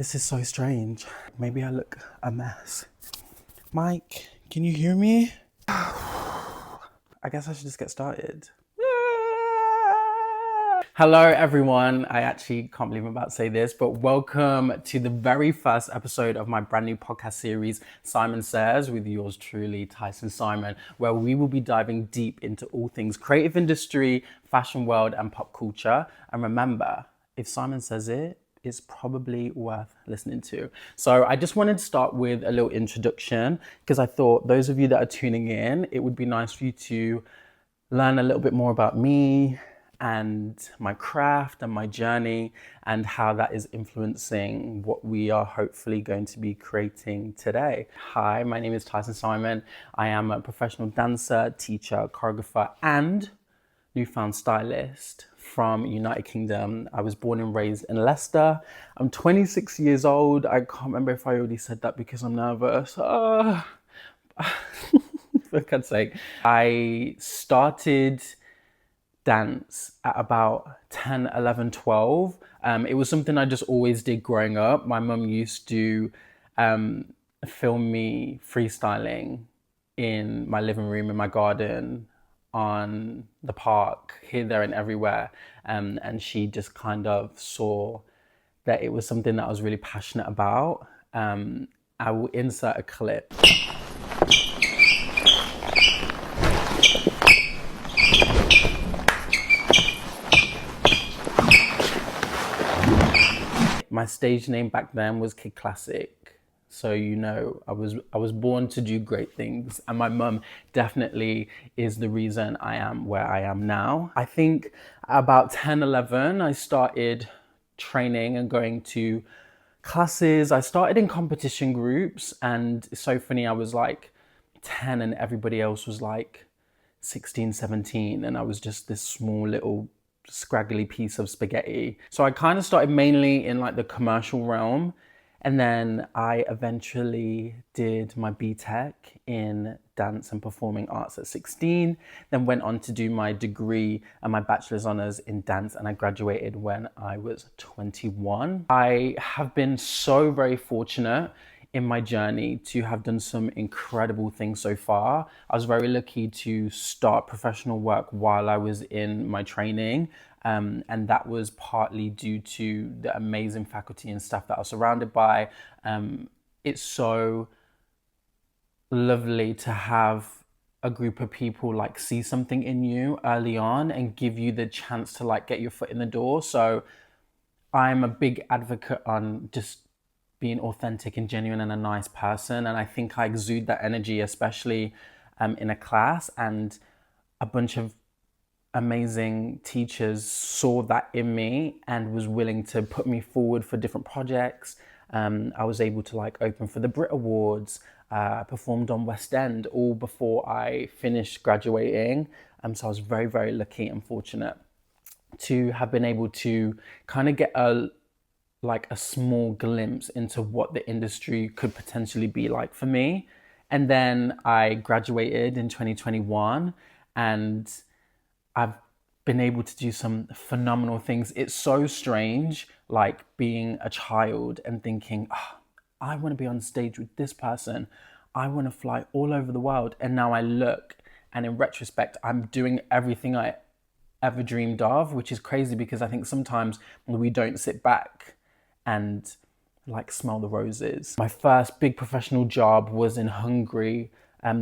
This is so strange. Maybe I look a mess. Mike, can you hear me? I guess I should just get started. Hello everyone. I actually can't believe I'm about to say this, but welcome to the very first episode of my brand new podcast series, Simon Says, with yours truly, Tyson Simon, where we will be diving deep into all things creative industry, fashion world, and pop culture. And remember, if Simon says it, it's probably worth listening to. So I just wanted to start with a little introduction because I thought those of you that are tuning in, it would be nice for you to learn a little bit more about me and my craft and my journey and how that is influencing what we are hopefully going to be creating today. Hi, my name is Tyson Simon. I am a professional dancer, teacher, choreographer, and newfound stylist from United Kingdom. I was born and raised in Leicester. I'm 26 years old. I can't remember if I already said that because I'm nervous. For God's sake. I started dance at about 10, 11, 12. It was something I just always did growing up. My mum used to film me freestyling in my living room, in my garden, on the park, here, there, and everywhere. And she just kind of saw that it was something that I was really passionate about. I will insert a clip. My stage name back then was Kid Classic. So, you know, I was born to do great things, and my mum definitely is the reason I am where I am now. I think about 10, 11, I started training and going to classes. I started in competition groups, and it's so funny, I was like 10 and everybody else was like 16, 17, and I was just this small little scraggly piece of spaghetti. So I kind of started mainly in like the commercial realm, and then I eventually did my BTEC in dance and performing arts at 16, then went on to do my degree and my bachelor's honours in dance, and I graduated when I was 21. I have been so very fortunate in my journey to have done some incredible things so far. I was very lucky to start professional work while I was in my training. And that was partly due to the amazing faculty and staff that I was surrounded by. It's so lovely to have a group of people like see something in you early on and give you the chance to like get your foot in the door. So I'm a big advocate on just being authentic and genuine and a nice person. And I think I exude that energy, especially in a class. And a bunch of amazing teachers saw that in me and was willing to put me forward for different projects. I was able to like open for the Brit Awards, performed on West End all before I finished graduating. So I was very, very lucky and fortunate to have been able to kind of get a small glimpse into what the industry could potentially be like for me. And then I graduated in 2021, and I've been able to do some phenomenal things. It's so strange, like being a child and thinking, oh, I want to be on stage with this person. I want to fly all over the world. And now I look, and in retrospect, I'm doing everything I ever dreamed of, which is crazy because I think sometimes we don't sit back and like smell the roses. My first big professional job was in Hungary,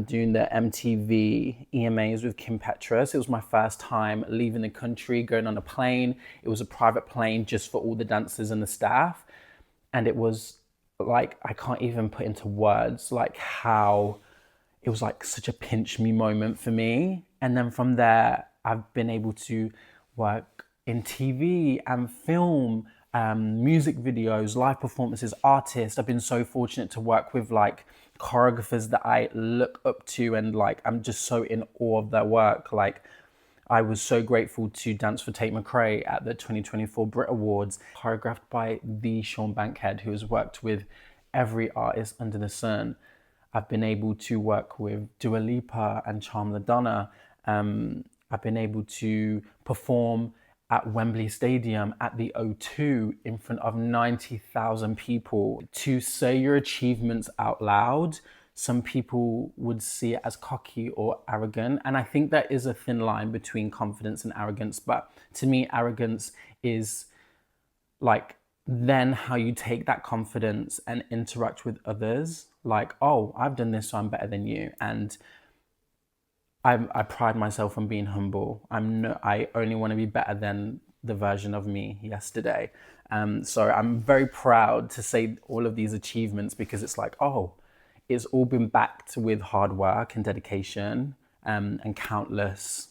doing the MTV EMAs with Kim Petras. It was my first time leaving the country, going on a plane. It was a private plane just for all the dancers and the staff. And it was like, I can't even put into words like how it was like such a pinch me moment for me. And then from there, I've been able to work in TV and film, music videos, live performances, artists. I've been so fortunate to work with like choreographers that I look up to, and like I'm just so in awe of their work. Like I was so grateful to dance for Tate McRae at the 2024 Brit Awards, choreographed by the Sean Bankhead, who has worked with every artist under the sun. I've been able to work with Dua Lipa and Charm LaDonna. I've been able to perform at Wembley Stadium at the O2 in front of 90,000 people. To say your achievements out loud, some people would see it as cocky or arrogant. And I think there is a thin line between confidence and arrogance. But to me, arrogance is like then how you take that confidence and interact with others. Like, oh, I've done this, so I'm better than you. And I pride myself on being humble. I only want to be better than the version of me yesterday. So I'm very proud to say all of these achievements because it's like, oh, it's all been backed with hard work and dedication, and countless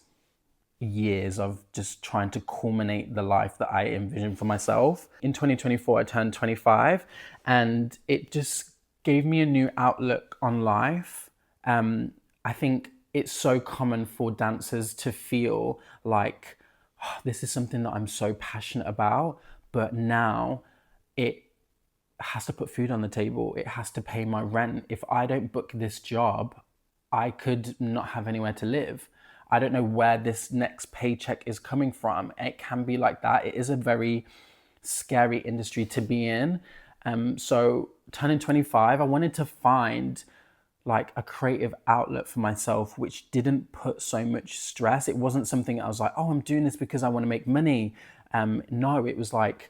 years of just trying to culminate the life that I envisioned for myself. In 2024, I turned 25, and it just gave me a new outlook on life. I think it's so common for dancers to feel like, oh, this is something that I'm so passionate about, but now it has to put food on the table. It has to pay my rent. If I don't book this job, I could not have anywhere to live. I don't know where this next paycheck is coming from. It can be like that. It is a very scary industry to be in. So turning 25, I wanted to find like a creative outlet for myself, which didn't put so much stress. It wasn't something I was like, oh, I'm doing this because I want to make money. No, it was like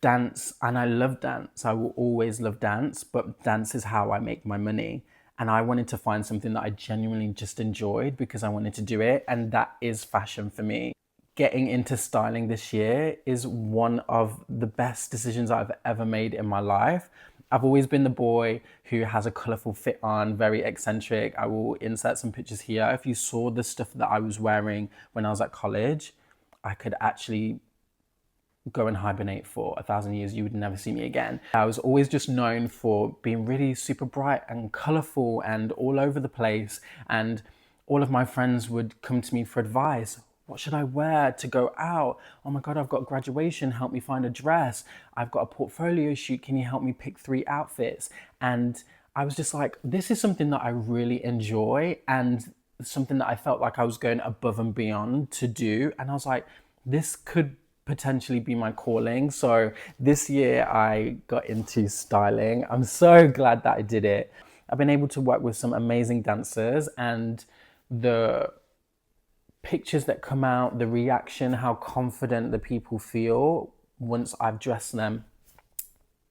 dance, and I love dance. I will always love dance, but dance is how I make my money. And I wanted to find something that I genuinely just enjoyed because I wanted to do it. And that is fashion for me. Getting into styling this year is one of the best decisions I've ever made in my life. I've always been the boy who has a colorful fit on, very eccentric. I will insert some pictures here. If you saw the stuff that I was wearing when I was at college, I could actually go and hibernate for 1,000 years. You would never see me again. I was always just known for being really super bright and colorful and all over the place. And all of my friends would come to me for advice. What should I wear to go out? Oh my God, I've got graduation. Help me find a dress. I've got a portfolio shoot. Can you help me pick 3 outfits? And I was just like, this is something that I really enjoy and something that I felt like I was going above and beyond to do. And I was like, this could potentially be my calling. So this year I got into styling. I'm so glad that I did it. I've been able to work with some amazing dancers, and the pictures that come out, the reaction, how confident the people feel once I've dressed them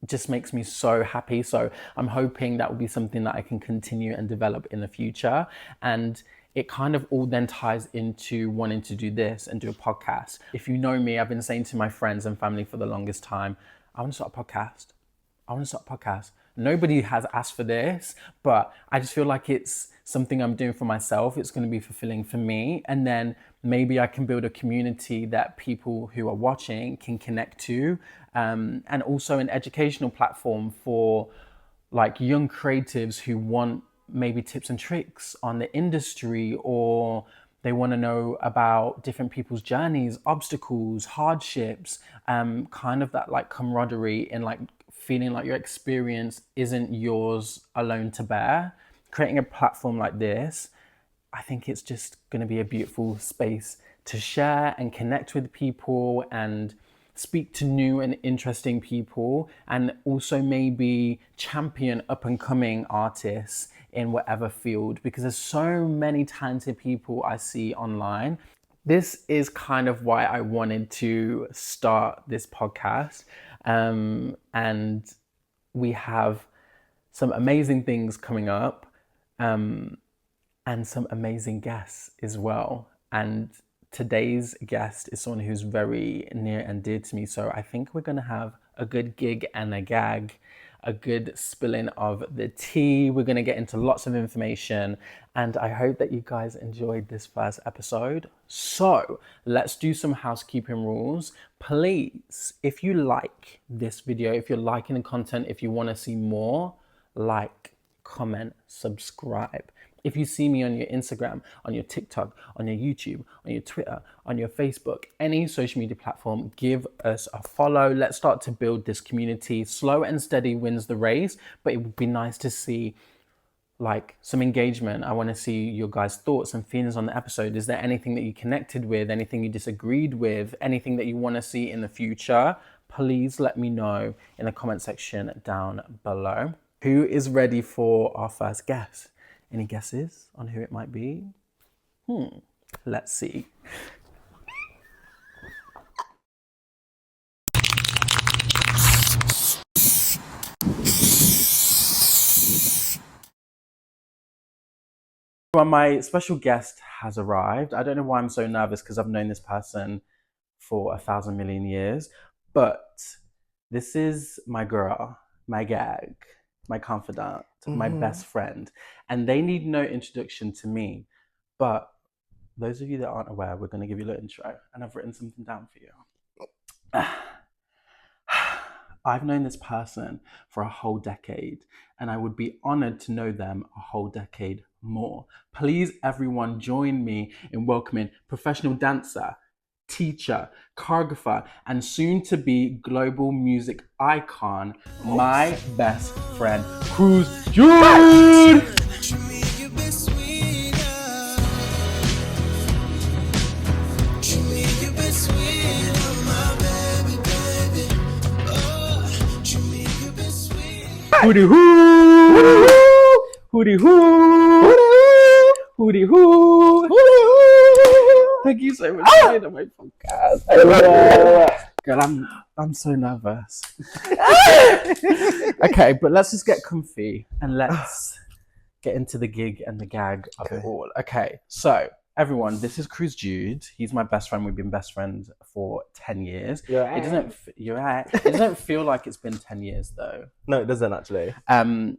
just makes me so happy. So I'm hoping that will be something that I can continue and develop in the future. And it kind of all then ties into wanting to do this and do a podcast. If you know me, I've been saying to my friends and family for the longest time, I want to start a podcast. I want to start a podcast. Nobody has asked for this, but I just feel like it's something I'm doing for myself. It's going to be fulfilling for me. And then maybe I can build a community that people who are watching can connect to. And also an educational platform for like young creatives who want maybe tips and tricks on the industry, or they want to know about different people's journeys, obstacles, hardships, kind of that like camaraderie and like feeling like your experience isn't yours alone to bear. Creating a platform like this, I think it's just going to be a beautiful space to share and connect with people and speak to new and interesting people, and also maybe champion up and coming artists in whatever field, because there's so many talented people I see online. This is kind of why I wanted to start this podcast. And we have some amazing things coming up, and some amazing guests as well. And today's guest is someone who's very near and dear to me. So I think we're going to have a good gig and a gag, a good spilling of the tea. We're going to get into lots of information, and I hope that you guys enjoyed this first episode. So let's do some housekeeping rules. Please, if you like this video, if you're liking the content, if you want to see more, like, comment, subscribe. If you see me on your Instagram, on your TikTok, on your YouTube, on your Twitter, on your Facebook, any social media platform, give us a follow. Let's start to build this community. Slow and steady wins the race, but it would be nice to see like some engagement. I want to see your guys' thoughts and feelings on the episode. Is there anything that you connected with, anything you disagreed with, anything that you want to see in the future? Please let me know in the comment section down below. Who is ready for our first guest? Any guesses on who it might be? Let's see. Well, my special guest has arrived. I don't know why I'm so nervous because I've known this person for 1,000 million years, but this is my girl, my gag, my confidant, my best friend, and they need no introduction to me. But those of you that aren't aware, we're going to give you a little intro, and I've written something down for you. I've known this person for a whole decade, and I would be honored to know them a whole decade more. Please, everyone, join me in welcoming professional dancer, teacher, choreographer, and soon to be global music icon, my best friend, CRUZEJUDE! Hooty hoo! Hooty hoo! Hooty hoo! Thank you so much for being on my podcast. Girl, I'm so nervous. Okay, but let's just get comfy and let's get into the gig and the gag of it all. Okay, so everyone, this is CRUZEJUDE. He's my best friend. We've been best friends for 10 years. It doesn't feel like it's been 10 years though. No, it doesn't actually.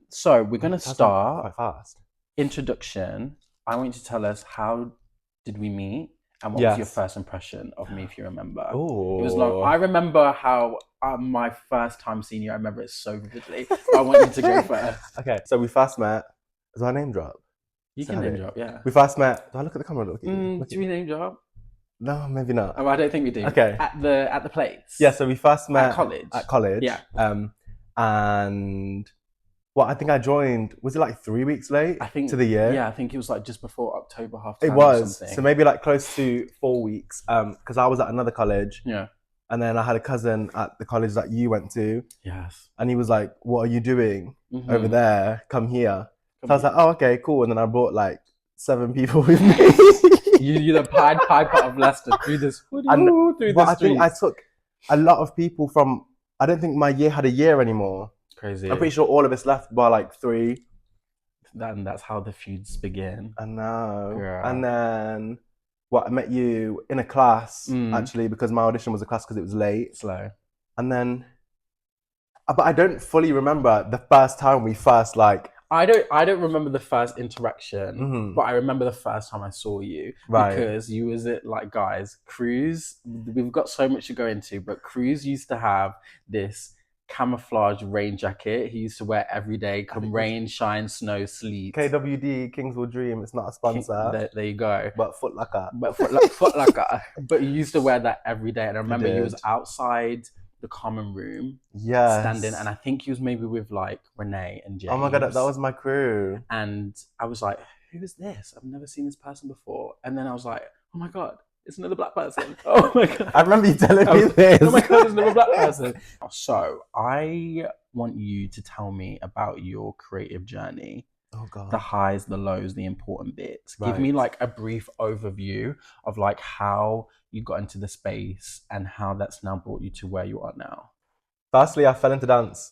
So we're gonna start quite fast. Introduction. I want you to tell us, how did we meet and what was your first impression of me, if you remember? Ooh. It was long. I remember how my first time seeing you, I remember it so vividly. I want you to go first. Okay, so we first met. Is our name drop? You can name drop, yeah. We first met. Do I look at the camera? Look at you. Do we name drop? No, maybe not. Oh, I don't think we do. Okay. At the place. Yeah, so we first met at college. Yeah. And I think I joined. Was it like 3 weeks late? I think to the year. Yeah, I think it was like just before October half term. It was. Or something. So maybe like close to 4 weeks. Because I was at another college. Yeah. And then I had a cousin at the college that you went to. Yes. And he was like, "What are you doing over there? Come here." So I was like, "Oh, okay, cool." And then I brought like 7 people with me. You're the Pied Piper of Leicester through the streets. I think I took a lot of people from. I don't think my year had a year anymore. Crazy. I'm pretty sure all of us left by like 3. And that's how the feuds begin. I know. Girl. And then I met you in a class actually, because my audition was a class because it was late. Slow. And then, but I don't fully remember the first time we first like. I don't remember the first interaction, but I remember the first time I saw you. Right. Because you was it like, guys, Cruz, we've got so much to go into, but Cruz used to have this camouflage rain jacket he used to wear every day, come rain, shine, snow, sleet. KWD, Kings Will Dream, it's not a sponsor. There you go. But Foot Locker. But you used to wear that every day. And I remember you was outside the common room, standing, and I think he was maybe with like Renee and James. Oh my god, that was my crew. And I was like, who is this? I've never seen this person before. And then I was like, oh my god, it's another black person. Oh my god, I remember you telling me this. Oh my god, it's another black person. So I want you to tell me about your creative journey. Oh god. The highs, the lows, the important bits. Give me like a brief overview of like how you got into the space and how that's now brought you to where you are now. Firstly, I fell into dance.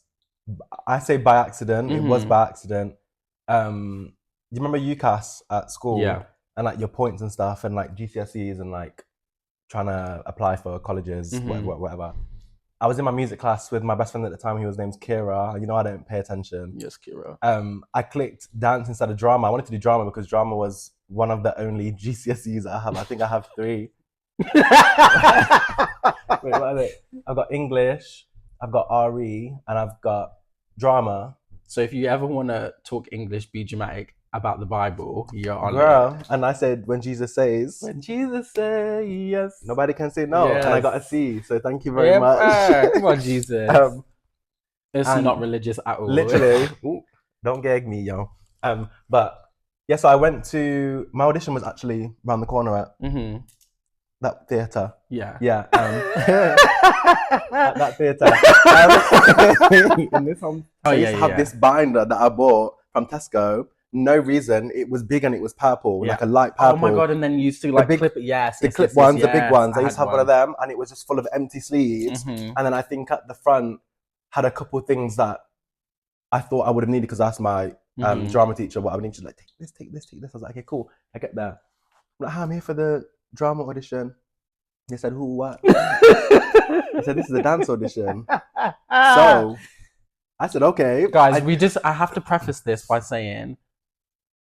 I say by accident. It was by accident. You remember UCAS at school? Yeah. And like your points and stuff, and like GCSEs, and like trying to apply for colleges, whatever. I was in my music class with my best friend at the time. His name's Kira. You know, I don't pay attention. Yes, Kira. I clicked dance instead of drama. I wanted to do drama because drama was one of the only GCSEs I have. I think I have 3. Wait, what is it? I've got English, I've got RE, and I've got drama. So if you ever want to talk English, be dramatic about the Bible, you're on Girl. it. And I said, when Jesus says. When Jesus says yes. Nobody can say no. Yes. And I got a C. So thank you very much. Come on, Jesus. It's not religious at all. Literally. Ooh, don't gag me, yo. But yeah, so I went to my audition was actually around the corner at that theatre. Yeah. Yeah. At that theatre. In this home, I used to have this binder that I bought from Tesco. No reason. It was big and it was purple, like a light purple. Oh my god! And then you used to like clip it. Yes, the yes, clip yes, ones, yes, the big ones. I used to have one of them, and it was just full of empty sleeves. And then I think at the front had a couple of things that I thought I would have needed because I asked my drama teacher what I would need. She's like, take this, take this, take this. I was like, okay, cool. I get there. I'm like, hi, I'm here for the drama audition. They said, who, what? I said, this is a dance audition. So I said, okay. Guys, I have to preface this by saying,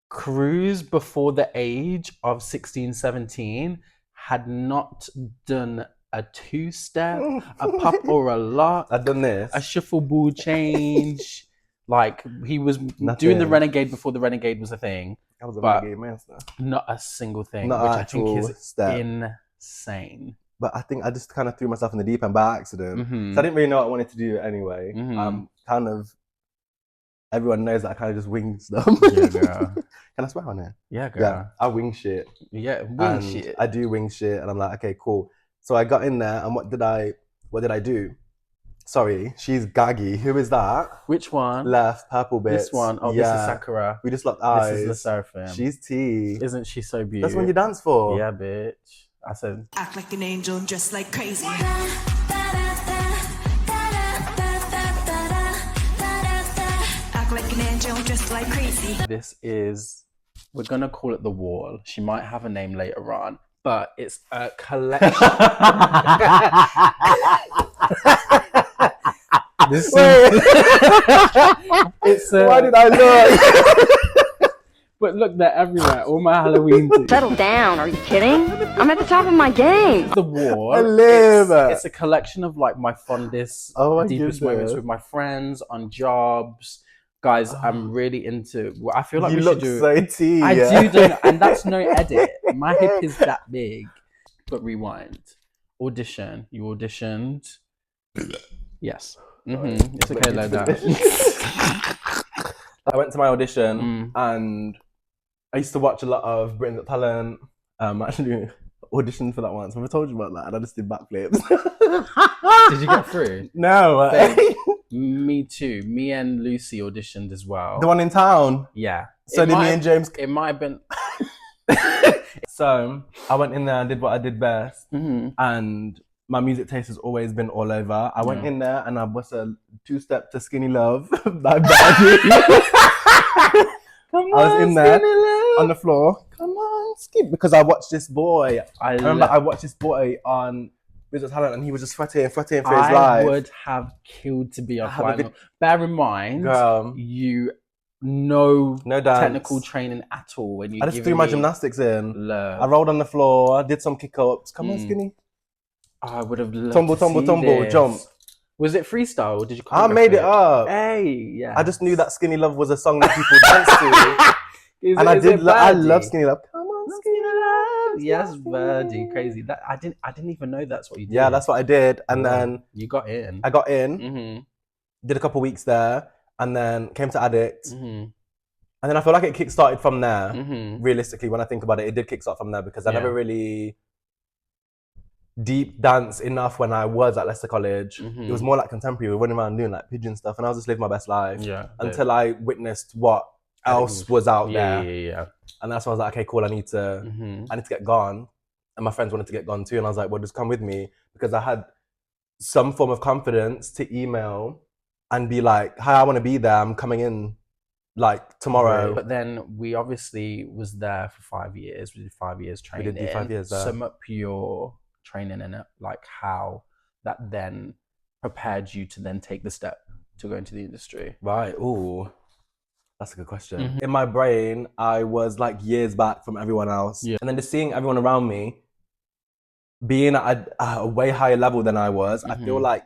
Cruz before the age of 16, 17 had not done a two-step, a pop or a lock. I'd done this. A shuffle ball change. Like, he was doing the Renegade before the Renegade was a thing. I was a Renegade master. Not a single thing, not which I think is insane. But I think I just kind of threw myself in the deep end by accident. So I didn't really know what I wanted to do anyway. Everyone knows that I kind of just wing stuff. Yeah, girl. Can I swear on it? Yeah, girl. Yeah, I wing shit. Yeah, wing shit. I do wing shit, and I'm like, okay, cool. So I got in there, and what did I do? Sorry, she's Gaggy. Who is that? Which one? Left, purple bits. This one. Oh, this is Sakura. We just locked eyes. This is the Seraphim. She's T. Isn't she so beautiful? That's what you dance for. Yeah, bitch. I said, act like an angel, just like crazy. Like an angel, just like crazy. This is, we're gonna call it The Wall. She might have a name later on, but it's a collection. Why did I look? But look, they're everywhere. All my Halloween things. Settle down. Are you kidding? I'm at the top of my game. The Wall. I live. It's a collection of like my fondest, deepest moments with my friends on jobs. Guys, I'm really into. I feel like you we look should do. So tea. I do, don't I? And that's no edit. My hip is that big. But rewind. Audition. You auditioned. Yes. It's okay like that. I went to my audition and I used to watch a lot of Britain's Got Talent. Actually auditioned for that once. Have I told you about that? And I just did backflips. Did you get through? No. Me too. Me and Lucy auditioned as well. The one in town? Yeah. So did me and James. It might have been. So I went in there and did what I did best. And my music taste has always been all over. I went in there and I was a two-step to Skinny Love by Barbie. I was in there on the floor. Come on, Skinny. Because I watched this boy. I remember I watched this boy on Britain's Got Talent and he was just sweating for his life. I would have killed to be off vinyl. Bear in mind, you no technical training at all. When you I just threw my gymnastics in. Love. I rolled on the floor. I did some kick-ups. Come on, Skinny. I would have loved tumble, to tumble, see tumble, this. jump. Was it freestyle or did you? I made it up. Hey, yeah. I just knew that Skinny Love was a song that people dance to, and I did. I love Skinny Love. Come on, Skinny Love. Yes, Birdie, crazy. That I didn't even know that's what you did. Yeah, that's what I did, and then you got in. I got in. Did a couple weeks there, and then came to Addict. And then I feel like it kick-started from there. Realistically, when I think about it, it did kick-start from there because I never really deep dance enough when I was at Leicester College. It was more like contemporary. We were running around doing like pigeon stuff, and I was just living my best life. Until I witnessed what else was out there. And that's when I was like, okay, cool. I need to get gone. And my friends wanted to get gone too, and I was like, well, just come with me because I had some form of confidence to email and be like, hi, I want to be there. I'm coming in like tomorrow. But then we obviously was there for 5 years. We did 5 years training. We did do 5 years there. Sum up your training in it, like how that then prepared you to then take the step to go into the industry. Right. Ooh, that's a good question. In my brain, I was like years back from everyone else. And then just seeing everyone around me being at a way higher level than I was, I feel like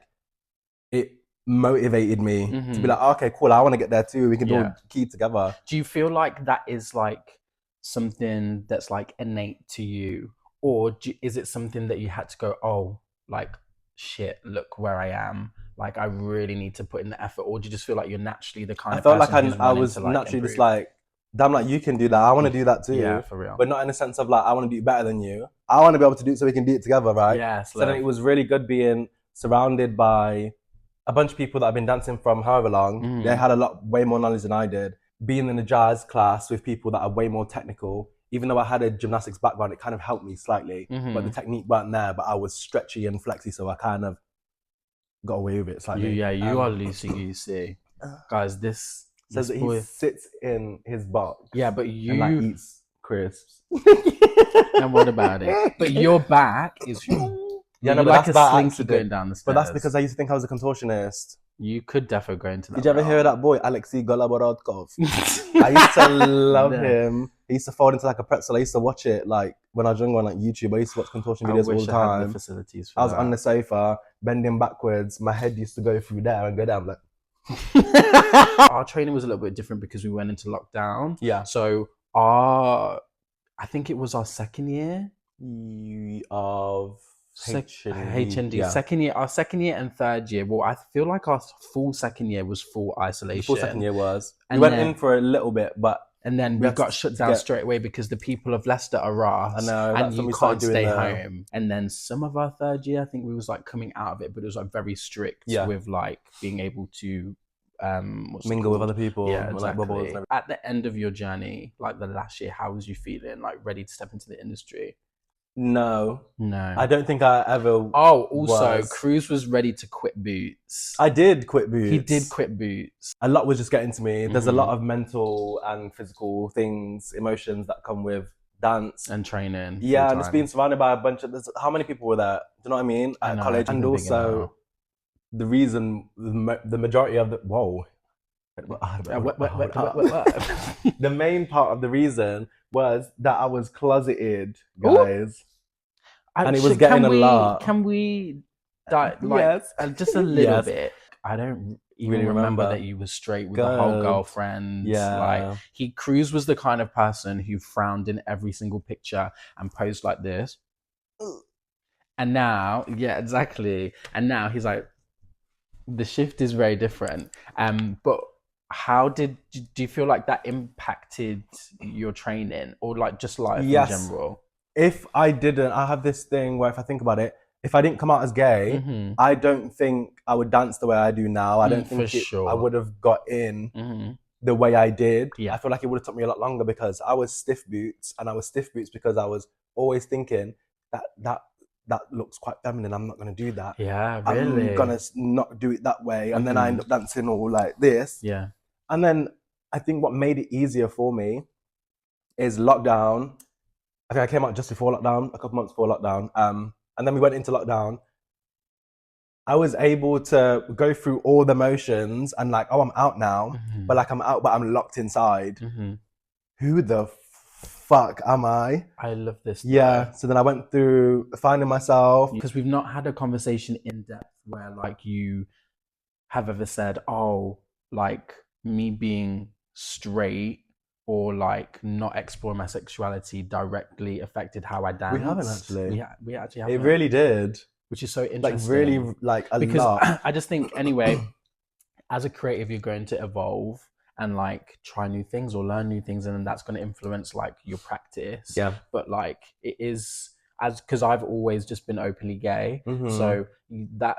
it motivated me to be like, oh, okay, cool, I want to get there too. We can do a key together. Do you feel like that is like something that's like innate to you? Or is it something that you had to go, oh, like, shit, look where I am. Like, I really need to put in the effort. Or do you just feel like you're naturally the kind of person who's I was to, like, naturally improve? just like, damn, like, you can do that. I want to do that too. Yeah, for real. But not in the sense of like, I want to do it better than you. I want to be able to do it so we can do it together, right? Yes, so then it was really good being surrounded by a bunch of people that I've been dancing from however long. They had way more knowledge than I did. Being in a jazz class with people that are way more technical, even though I had a gymnastics background, it kind of helped me slightly. But the technique weren't there, but I was stretchy and flexy, so I kind of got away with it slightly. You are loosey-goosey. Guys, this says that boy... he sits in his box. Yeah, but you... and like eats crisps. And what about it? But your back is... Yeah, no, but like that's a by slinky accident. going down the stairs. But that's because I used to think I was a contortionist. You could definitely go into that. Did you ever hear that boy, Alexei Goloborodkov? I used to love him. He used to fold into like a pretzel. I used to watch it like when I was younger on like YouTube. I used to watch contortion videos all the time. The facilities for I was on the sofa, bending backwards. My head used to go through there and go down like. Our training was a little bit different because we went into lockdown. Yeah. So I think it was our second year of HND. Yeah. Our second year and third year. Well, I feel like our full second year was full isolation. The full second year was. And we went in for a little bit, but and then we got shut down straight away because the people of Leicester are us. I know, and you can't stay home. And then some of our third year, I think we was like coming out of it, but it was like very strict with like being able to mingle with other people. Yeah, like bubbles. At the end of your journey, like the last year, how was you feeling? Like ready to step into the industry? No. I don't think I ever. Oh, also, Cruz was ready to quit Boots. I did quit Boots. He did quit Boots. A lot was just getting to me. There's a lot of mental and physical things, emotions that come with dance and training. Yeah, and just being surrounded by a bunch of. How many people were there? Do you know what I mean? At college, and also the reason the majority of the the main part of the reason was that I was closeted, guys. And it was getting a lot. Can we just a little bit? I don't even really remember that you were straight with the whole girlfriend. Yeah. Cruz was the kind of person who frowned in every single picture and posed like this. And now, exactly. And now he's like, the shift is very different. But how do you feel like that impacted your training or like just life in general? If I didn't, I have this thing where if I think about it, if I didn't come out as gay, I don't think I would dance the way I do now. I don't think I would have got in the way I did. I feel like it would have took me a lot longer because I was stiff boots, and I was stiff boots because I was always thinking that looks quite feminine. I'm not going to do that. Yeah, really. I'm going to not do it that way. And then I end up dancing all like this. Yeah. And then I think what made it easier for me is lockdown. I think I came out just before lockdown, a couple months before lockdown. And then we went into lockdown. I was able to go through all the motions and like, oh, I'm out now. But like I'm out, but I'm locked inside. Who the fuck am I? I love this. Yeah. So then I went through finding myself. Because we've not had a conversation in depth where like you have ever said, oh, like me being straight or like not exploring my sexuality directly affected how I dance. We haven't actually. We actually haven't. It really did. Which is so interesting. Like really like a lot. Because I just think anyway, as a creative, you're going to evolve and like try new things or learn new things, and then that's going to influence like your practice. Yeah. But like it is because I've always just been openly gay, so that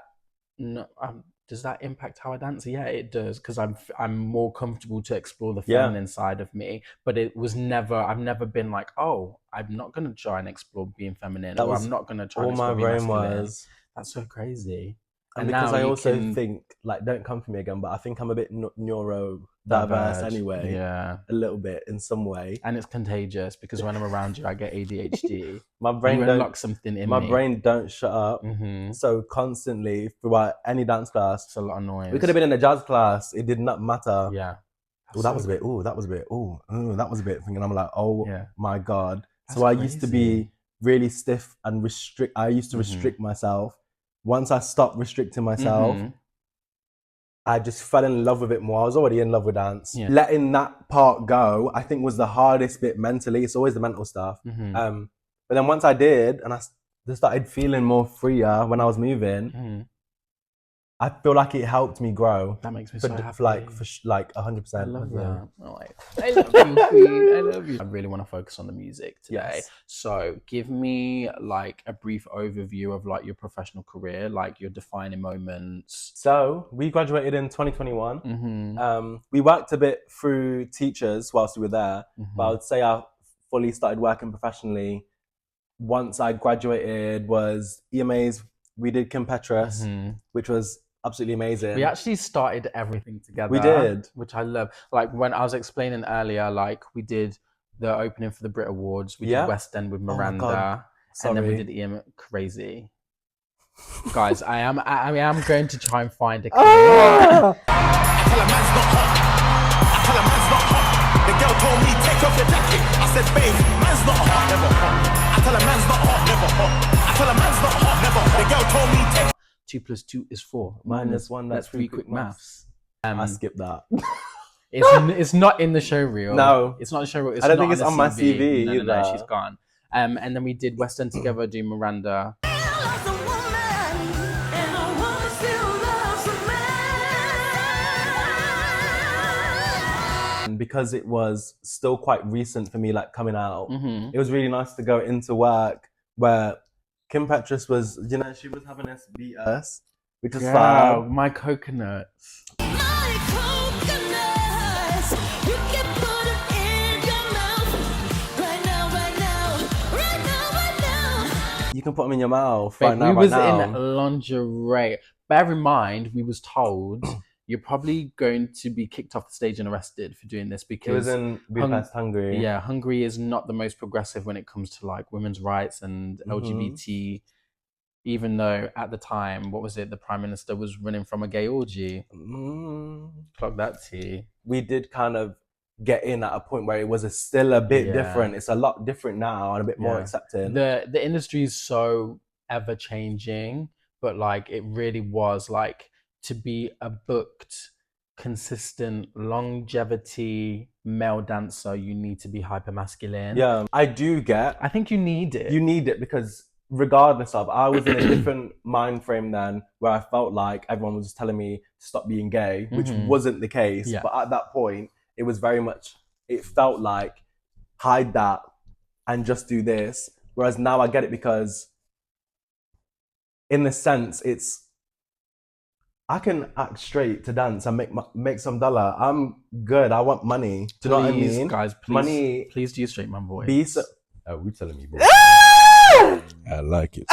does that impact how I dance? Yeah, it does, because I'm more comfortable to explore the feminine side of me. But it was never. I've never been like, oh, I'm not going to try and explore being feminine, or I'm not going to try. All my brain was. That's so crazy. And because I also think, like, don't come for me again, but I think I'm a bit neurodiverse anyway. Yeah. A little bit in some way. And it's contagious because when I'm around you, I get ADHD. My brain don't unlock something in me. My brain don't shut up. So constantly throughout any dance class. It's a lot of noise. We could have been in a jazz class. It did not matter. Yeah. Oh, that was a bit. Oh, that was a bit. Oh, that was a bit. Thinking, I'm like, oh my God. So I used to be really stiff and restrict. I used to restrict myself. Once I stopped restricting myself, I just fell in love with it more. I was already in love with dance. Yeah. Letting that part go, I think, was the hardest bit mentally. It's always the mental stuff. But then once I did, and I just started feeling more freer when I was moving, I feel like it helped me grow. That makes me for, so happy. For like 100%. I love that. I love you, Queen. I love you. I really want to focus on the music today. Yes. So give me like a brief overview of like your professional career, like your defining moments. So we graduated in 2021. Mm-hmm. We worked a bit through teachers whilst we were there, but I would say I fully started working professionally once I graduated was EMAs. We did Kim Petras, which was absolutely amazing. We actually started everything together. We did. Which I love. Like when I was explaining earlier, like we did the opening for the Brit Awards. We did West End with Miranda. And then we did EM Crazy. Guys, I am going to try and find a clip. I tell a man's not hot. I tell a man's not hot. The girl told me, take off your jacket. I said, babe, man's not hot, never hot. I tell a man's not hot, never hot. I tell a man's not hot, never hot. The girl told me, take 2 + 2 is 4. Minus 1, that's 3 quick maths. I skipped that. It's not in the show reel. No. It's not in the show reel. I don't think it's on my CV No, either. she's gone. And then we did West End together, doing Miranda. And because it was still quite recent for me, like coming out, it was really nice to go into work where Kim Petras was, you know, she was having us beat us, which is fab. My coconuts. You can put it in your mouth right now, right now, right now, right now. You can put them in your mouth Babe, right now, we was right now. in lingerie. Bear in mind, we was told you're probably going to be kicked off the stage and arrested for doing this because It was in Budapest, Hungary. Yeah, Hungary is not the most progressive when it comes to like women's rights and LGBT. Even though at the time, what was it? The Prime Minister was running from a gay orgy. Plug that tea. We did kind of get in at a point where it was still a bit different. It's a lot different now and a bit more accepting. The industry is so ever changing, but like it really was like to be a booked, consistent, longevity male dancer, you need to be hyper masculine. Yeah, I do get. I think you need it. You need it because regardless of, I was in a different mind frame then where I felt like everyone was telling me to stop being gay, which wasn't the case. Yeah. But at that point, it was very much, it felt like hide that and just do this. Whereas now I get it because in the sense it's, I can act straight to dance and make some dollar. I'm good. I want money. Do you know what I mean? Guys, please, money. Please do straight my voice. Be so. Oh, we telling me, boy. I like it.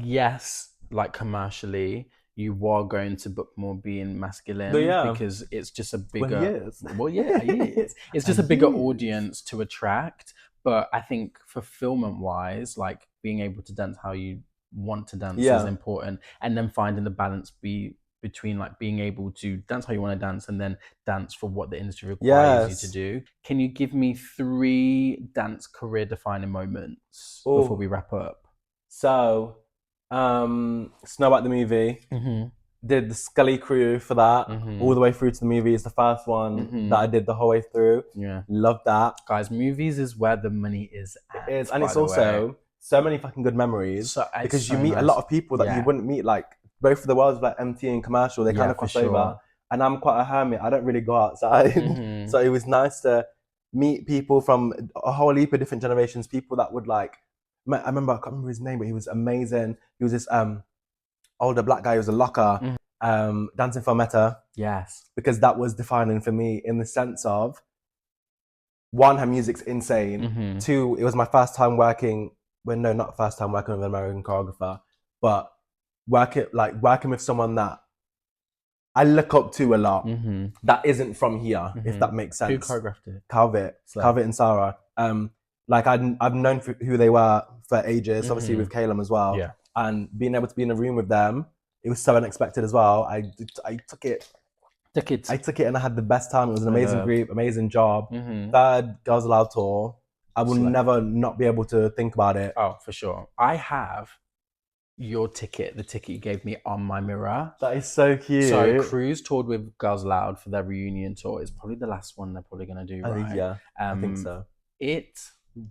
Yes, like commercially, you are going to book more being masculine because it's just a bigger. Well, yeah, it is. It's just a bigger audience to attract. But I think fulfillment-wise, like being able to dance how you want to dance is important, and then finding the balance between like being able to dance how you want to dance and then dance for what the industry requires you to do. Can you give me 3 dance career defining moments before we wrap up? So, Snow White the movie, did the Scully crew for that all the way through to the movie. It's the first one that I did the whole way through. Yeah, love that. Guys, movies is where the money is at. It is, and it's also so many fucking good memories because you meet a lot of people that you wouldn't meet. Like both of the worlds, like MT and commercial, they kind of cross over. And I'm quite a hermit. I don't really go outside, so it was nice to meet people from a whole heap of different generations. People that would like. I remember, I can't remember his name, but he was amazing. He was this older black guy. He was a locker, dancing for Meta. Yes, because that was defining for me in the sense of 1, her music's insane. 2, it was my first time working. Well, no, not first time working with an American choreographer, but working with someone that I look up to a lot. That isn't from here, if that makes sense. Who choreographed it? Calvit and Sarah. Like I've known who they were for ages, obviously with Calum as well. Yeah. And being able to be in a room with them, it was so unexpected as well. I took it. I took it and I had the best time. It was an amazing group, amazing job. 3rd Girls Aloud tour. I will never not be able to think about it. Oh, for sure. I have your ticket, the ticket you gave me on my mirror. That is so cute. So Cruise toured with Girls Aloud for their reunion tour. It's probably the last one they're probably going to do, right? I think so. It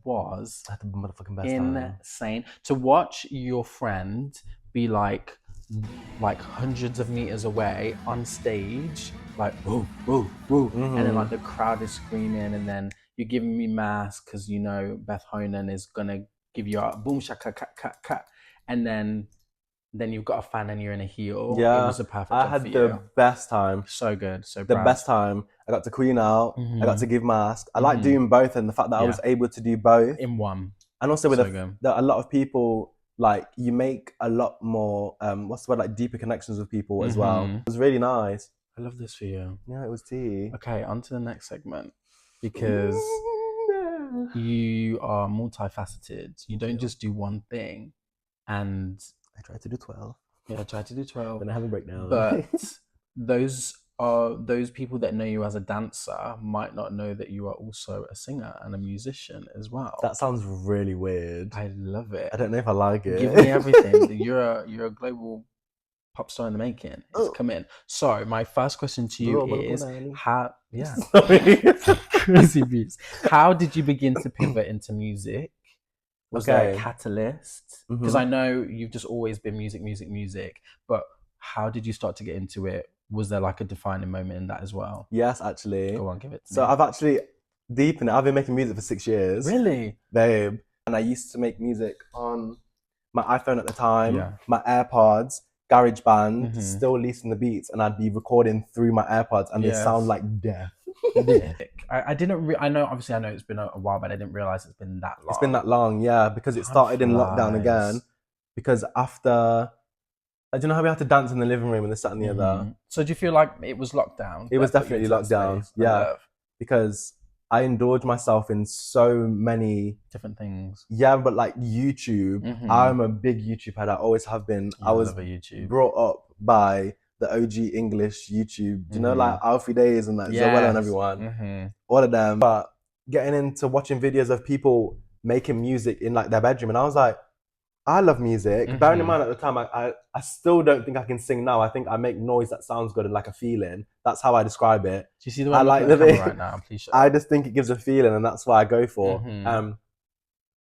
was I had the motherfucking best time. insane to watch your friend be like like hundreds of meters away on stage, like woo, woo, woo, and then like the crowd is screaming, and then you're giving me mass because you know Beth Honan is gonna give you a boom shaka cut cut cut, and then you've got a fan and you're in a heel. Yeah, It was a perfect I job had for the you. best time. So good, so The proud. best time. I got to queen out. I got to give mask. I like doing both, and the fact that I was able to do both in one. and also with So a good. lot of people, like you make a lot more what's the word, like deeper connections with people as well. It was really nice. I love this for you. Yeah, it was tea. Okay, on to the next segment, because you are multifaceted. You don't just do one thing, and I tried to do 12. yeah, I tried to do 12. Then I have a breakdown. But those people that know you as a dancer might not know that you are also a singer and a musician as well. That sounds really weird. I love it. I don't know if I like it. Give me everything. You're a global pop star in the making. It's come in. So my first question to you is how crazy beats. How did you begin to pivot into music? Was there a catalyst? Because I know you've just always been music, but how did you start to get into it? Was there like a defining moment in that as well? Yes, actually. Go on, give it to me. So I've actually deep in it. I've been making music for 6 years. Really? Babe. And I used to make music on my iPhone at the time, my AirPods, GarageBand, still leasing the beats, and I'd be recording through my AirPods, and they sound like death. I didn't. I know. Obviously, I know it's been a while, but I didn't realize it's been that long. It's been that long, yeah, because it started in lockdown again. Because after, I don't know how we had to dance in the living room and this, that, and the other. So do you feel like it was lockdown? It was definitely lockdown, yeah. Because I indulged myself in so many different things. Yeah, but like YouTube, I'm a big YouTube head. I always have been. I was brought up by the OG English YouTube. Do you know, like Alfie Days and like Zoella and everyone, all of them. But getting into watching videos of people making music in like their bedroom, and I was like, I love music. Bearing in mind at the time, I still don't think I can sing now. I think I make noise that sounds good and like a feeling. That's how I describe it. Do you see the way I like the camera right now? Please show. I just think it gives a feeling, and that's what I go for.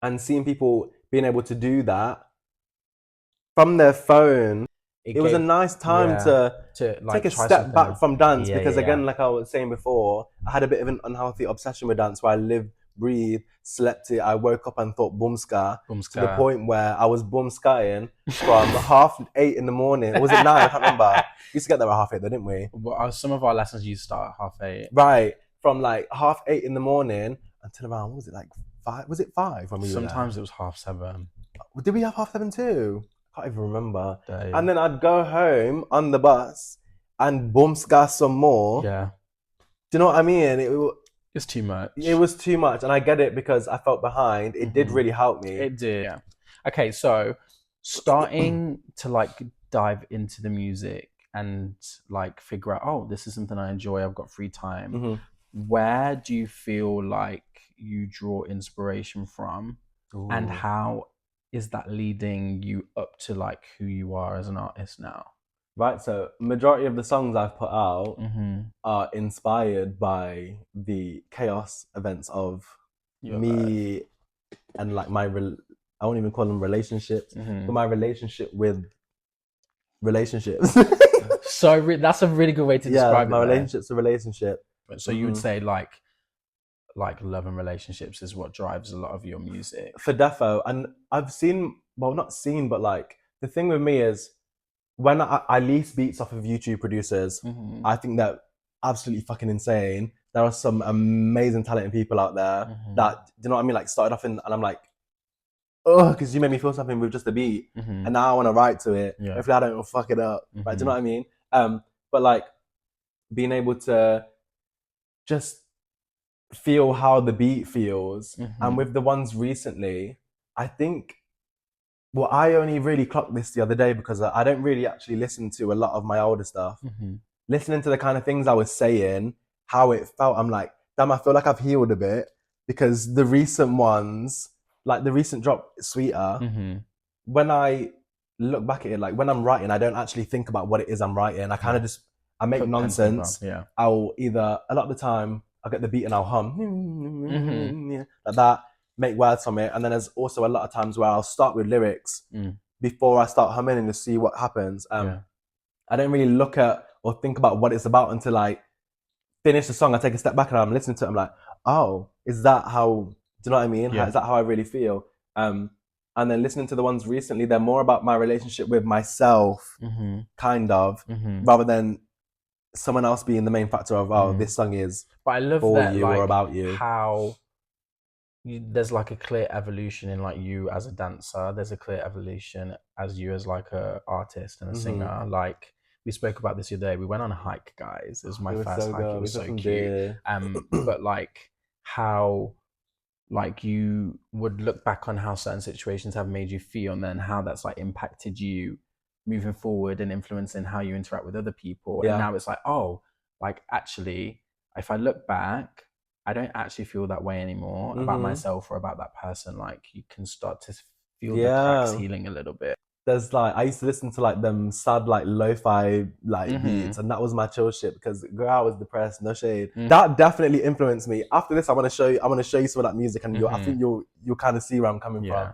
And seeing people being able to do that from their phone, it was a nice time to like, take a step back from dance, because again, like I was saying before, I had a bit of an unhealthy obsession with dance where I lived, breathed, slept it. I woke up and thought boomska, to the point where I was boomskaing from 8:30 in the morning. Or was it 9? I can't remember. We used to get there at 8:30, didn't we? Well, some of our lessons used to start at 8:30. Right. From like 8:30 in the morning until around, what was it, like 5? Was it 5 when we were there? Sometimes it was 7:30. Did we have 7:30 too? I can't even remember. And then I'd go home on the bus and boomska some more. Yeah. Do you know what I mean? It's too much. It was too much, and I get it because I felt behind. It did really help me. It did. Yeah. Okay, so starting to like dive into the music and like figure out, oh, this is something I enjoy. I've got free time. Where do you feel like you draw inspiration from, and how is that leading you up to like who you are as an artist now? Right, so majority of the songs I've put out are inspired by the chaos events of me and like my I won't even call them relationships, but my relationship with relationships. So that's a really good way to describe it. My relationship's a relationship. So you would say like love and relationships is what drives a lot of your music. For defo. And I've seen, well, not seen, but like the thing with me is, when I lease beats off of YouTube producers, I think they're absolutely fucking insane. There are some amazing talented people out there that, do you know what I mean? Like started off and I'm like, oh, because you made me feel something with just a beat, and now I want to write to it. Hopefully I don't fuck it up. Right? Do you know what I mean? But like being able to just feel how the beat feels, and with the ones recently, I think. Well, I only really clocked this the other day because I don't really actually listen to a lot of my older stuff. Listening to the kind of things I was saying, how it felt, I'm like, damn, I feel like I've healed a bit, because the recent ones, like the recent drop, Sweeter, when I look back at it, like when I'm writing, I don't actually think about what it is I'm writing. I kind of just, I make nonsense. I'll either, a lot of the time, I'll get the beat and I'll hum, like that. Make words from it, and then there's also a lot of times where I'll start with lyrics, before I start humming and to see what happens. I don't really look at or think about what it's about until I finish the song. I take a step back and I'm listening to it. I'm like, oh, is that how? Do you know what I mean? Yeah. Is that how I really feel? And then listening to the ones recently, they're more about my relationship with myself, kind of, rather than someone else being the main factor of, oh, this song is But I love for that, you like, or about you. how there's like a clear evolution in like you as a dancer. There's a clear evolution as you as like a artist and a singer. Like we spoke about this the other day. We went on a hike, guys. It was my first hike. It was so cute. But like how like you would look back on how certain situations have made you feel, and then how that's like impacted you moving forward and influencing how you interact with other people. And now it's like, oh, like actually, if I look back, I don't actually feel that way anymore about myself or about that person. Like you can start to feel the cracks healing a little bit. There's like, I used to listen to like them sad like lo-fi like beats, and that was my chill shit because girl, I was depressed, no shade. That definitely influenced me. After this, I want to show you some of that music, and I think you'll kind of see where I'm coming from.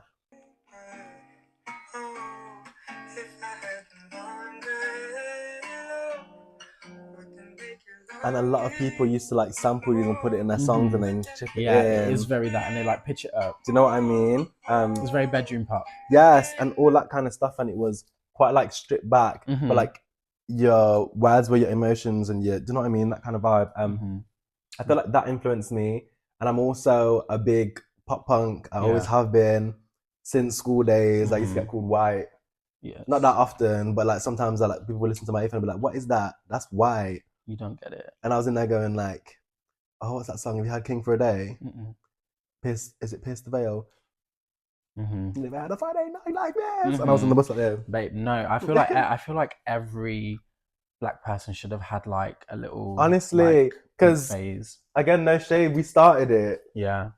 And a lot of people used to like sample these and put it in their songs and then chip it in. It is very that, and they like pitch it up. Do you know what I mean? It's very bedroom pop. Yes, and all that kind of stuff, and it was quite like stripped back, but like your words were your emotions and your, do you know what I mean? That kind of vibe. I feel like that influenced me, and I'm also a big pop punk. I always have been since school days. I used to get called white. Yeah. Not that often, but like sometimes I like people will listen to my ear and be like, "What is that? That's white." You don't get it. And I was in there going like, "Oh, what's that song? Have you had King for a Day? Is it Pierce the Veil? Never had a Friday night like this." And I was on the bus like there. Babe, no, I feel like every black person should have had like a little, honestly, because phase. Again, no shade, we started it. Yeah.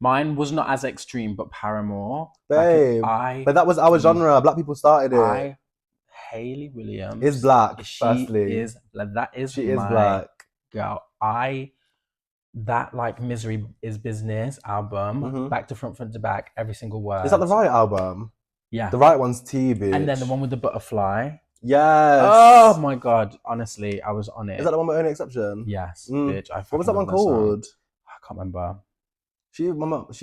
Mine was not as extreme, but Paramore. Babe. But that was our genre. Black people started it. Hayley Williams is black, She is my black. Girl. That like Misery is Business album, back to front to back, every single word. Is that the right album? Yeah. The right one's T, bitch. And then the one with the butterfly. Yes. Oh my god, honestly, I was on it. Is that the one with Only Exception? Yes, bitch. What was that one called? I can't remember. She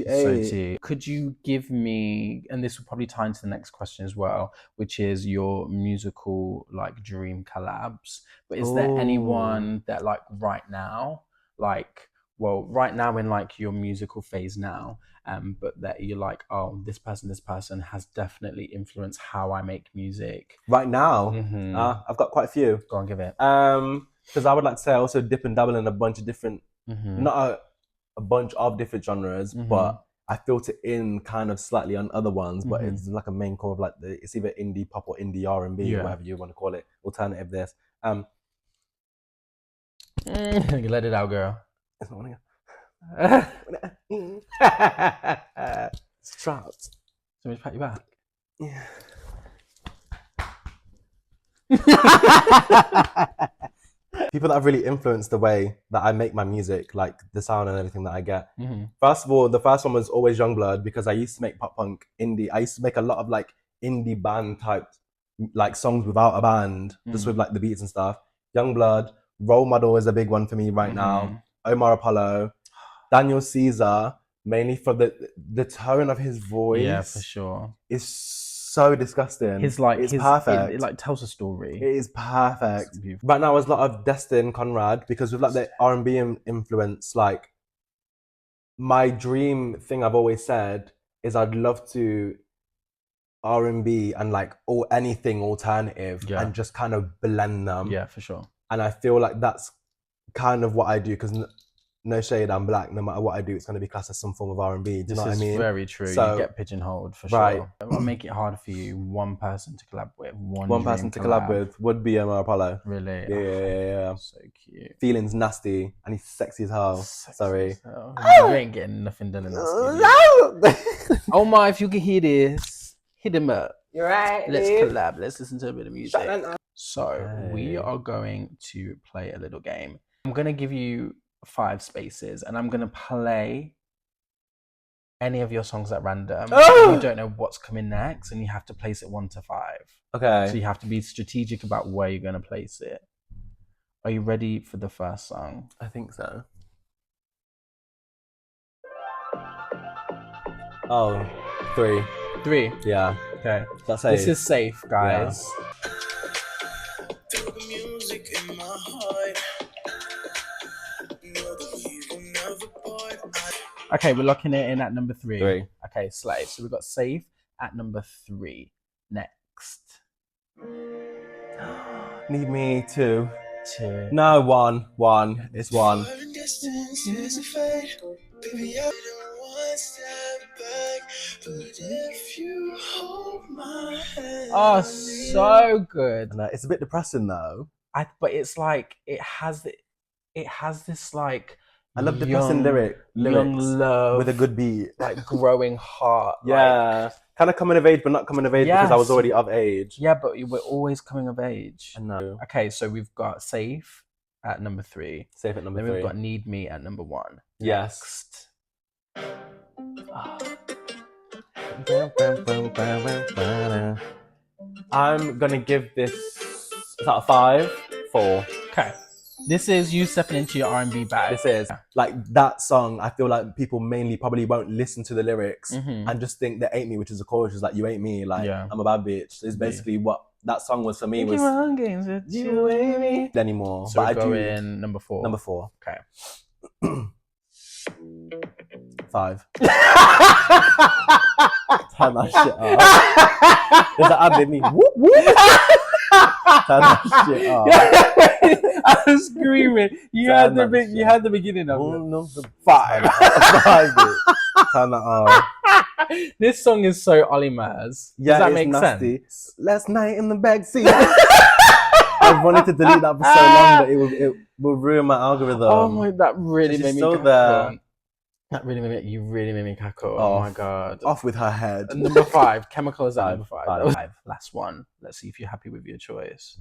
ate. So tea. Could you give me, and this will probably tie into the next question as well, which is your musical like dream collabs. But is there anyone that like right now, right now in like your musical phase now, but that you're like, oh, this person has definitely influenced how I make music right now? I've got quite a few. Go on, give it. Because I would like to say I also dip and dabble in a bunch of different, not a bunch of different genres, but I filter in kind of slightly on other ones, but it's like a main core of like it's either indie pop or indie R&B, or whatever you want to call it, alternative this. Let it out, girl. It's not gonna it's trapped. So we pat you back. Yeah. People that have really influenced the way that I make my music, like the sound and everything that I get. First of all, the first one was always Youngblood, because I used to make pop punk indie. I used to make a lot of like indie band type like songs without a band, just with like the beats and stuff. Youngblood, Role Model is a big one for me right now. Omar Apollo, Daniel Caesar, mainly for the tone of his voice. Yeah, for sure. It's so disgusting. It's perfect. It like tells a story. It is perfect. Right now, there's a lot of Destin Conrad, because with like the R&B influence, like my dream thing I've always said is I'd love to R&B and like anything alternative and just kind of blend them. Yeah, for sure. And I feel like that's kind of what I do, because no shade, I'm black. No matter what I do, it's going to be classed as some form of R&B. Do you know what I mean? This is very true. So, you get pigeonholed for sure. I'll make it hard for you. One person to collab with. One person to collab with would be Omar Apollo. Really? Yeah. So cute. Feelings nasty, and he's sexy as hell. Sorry. You ain't getting nothing done in that studio. Omar, if you can hear this, hit him up. You're right. Let's collab. Let's listen to a bit of music. So we are going to play a little game. I'm going to give you 5 spaces, and I'm going to play any of your songs at random. Oh! You don't know what's coming next, and you have to place it 1 to 5. Okay. So you have to be strategic about where you're going to place it. Are you ready for the first song? I think so. Oh, 3. 3. Yeah. Okay. That's This safe. is safe, guys. Feel the music in my heart. Know that we will never part. Okay, we're locking it in at number 3. 3. Okay, Slave. So we've got safe at number 3. Next. Need me 2. 2. No, 1. 1. It's 1. Far distance is a fate. Baby, I don't want to step back. But if you hold my hand. Oh, so good. And, it's a bit depressing though. But it's like it has this like I love depressing lyrics young love with a good beat. like growing heart. Yeah. Kind of coming of age, but not coming of age because I was already of age. Yeah, but we're always coming of age. I know. Okay, so we've got Safe at number 3. Safe at number Then 3. we've got Need Me at number 1. Yes. I'm gonna give this. Is that a 5? 4. Okay. This is you stepping into your R&B bag. This is like that song. I feel like people mainly probably won't listen to the lyrics and just think they ain't me, which is the chorus. Is like you ain't me. Like I'm a bad bitch. It's basically what that song was for me. Was games with you ain't me anymore? So but we're going number 4. Number 4. Okay. 5. Turn that shit up. There's an ad in me. Whoop whoop. Turn that shit up. I was screaming. You had the beginning of it. No, 5. 5. Turn that up. This song is so Ollie Maz. Yeah, Does that it's make nasty. sense? Last night in the backseat. I wanted to delete that for so long, but it will ruin my algorithm. Oh my, that really made me still cackle. there. That really made me cackle. Oh, Oh my god. Off with her head. And number 5, Chemical is at number 5. 5. Last one. Let's see if you're happy with your choice.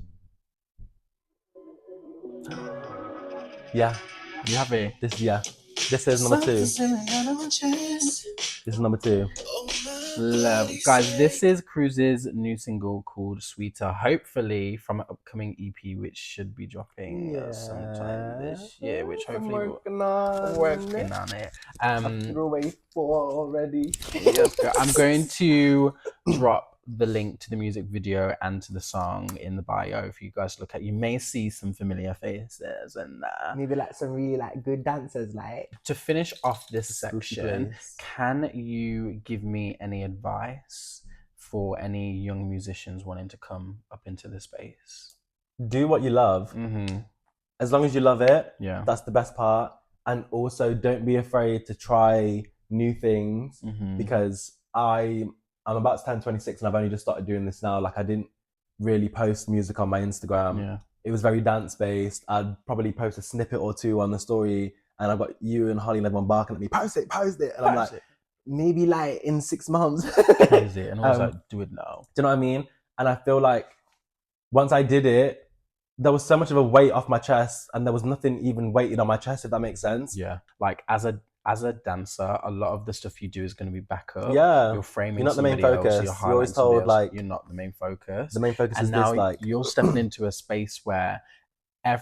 Yeah. You happy? This is number 2. This is number 2. Love. Guys, this is Cruze's new single called Sweeter, hopefully from an upcoming EP which should be dropping sometime this year, which hopefully we're working on it. Away 4 already. Yes, I'm going to drop the link to the music video and to the song in the bio for you guys to look at. You may see some familiar faces and Maybe like some really like good dancers like. to finish off this section, can you give me any advice for any young musicians wanting to come up into the space? Do what you love. Mm-hmm. As long as you love it, Yeah. that's the best part. And also don't be afraid to try new things because I'm about to turn 26 and I've only just started doing this now. Like I didn't really post music on my Instagram. Yeah. It was very dance based. I'd probably post a snippet or 2 on the story and I've got you and Holly and everyone barking at me, post it. And I'm like, maybe like in 6 months. Crazy. And I was like, do it now. Do you know what I mean? And I feel like once I did it, there was so much of a weight off my chest and there was nothing even weighted on my chest, if that makes sense. Yeah. Like as a dancer, a lot of the stuff you do is going to be backup. Yeah. You're framing. You're not the main somebody else, focus. you're You're always highlighting somebody told else. like you're not the main focus. the main focus And is now this like you're stepping into a space where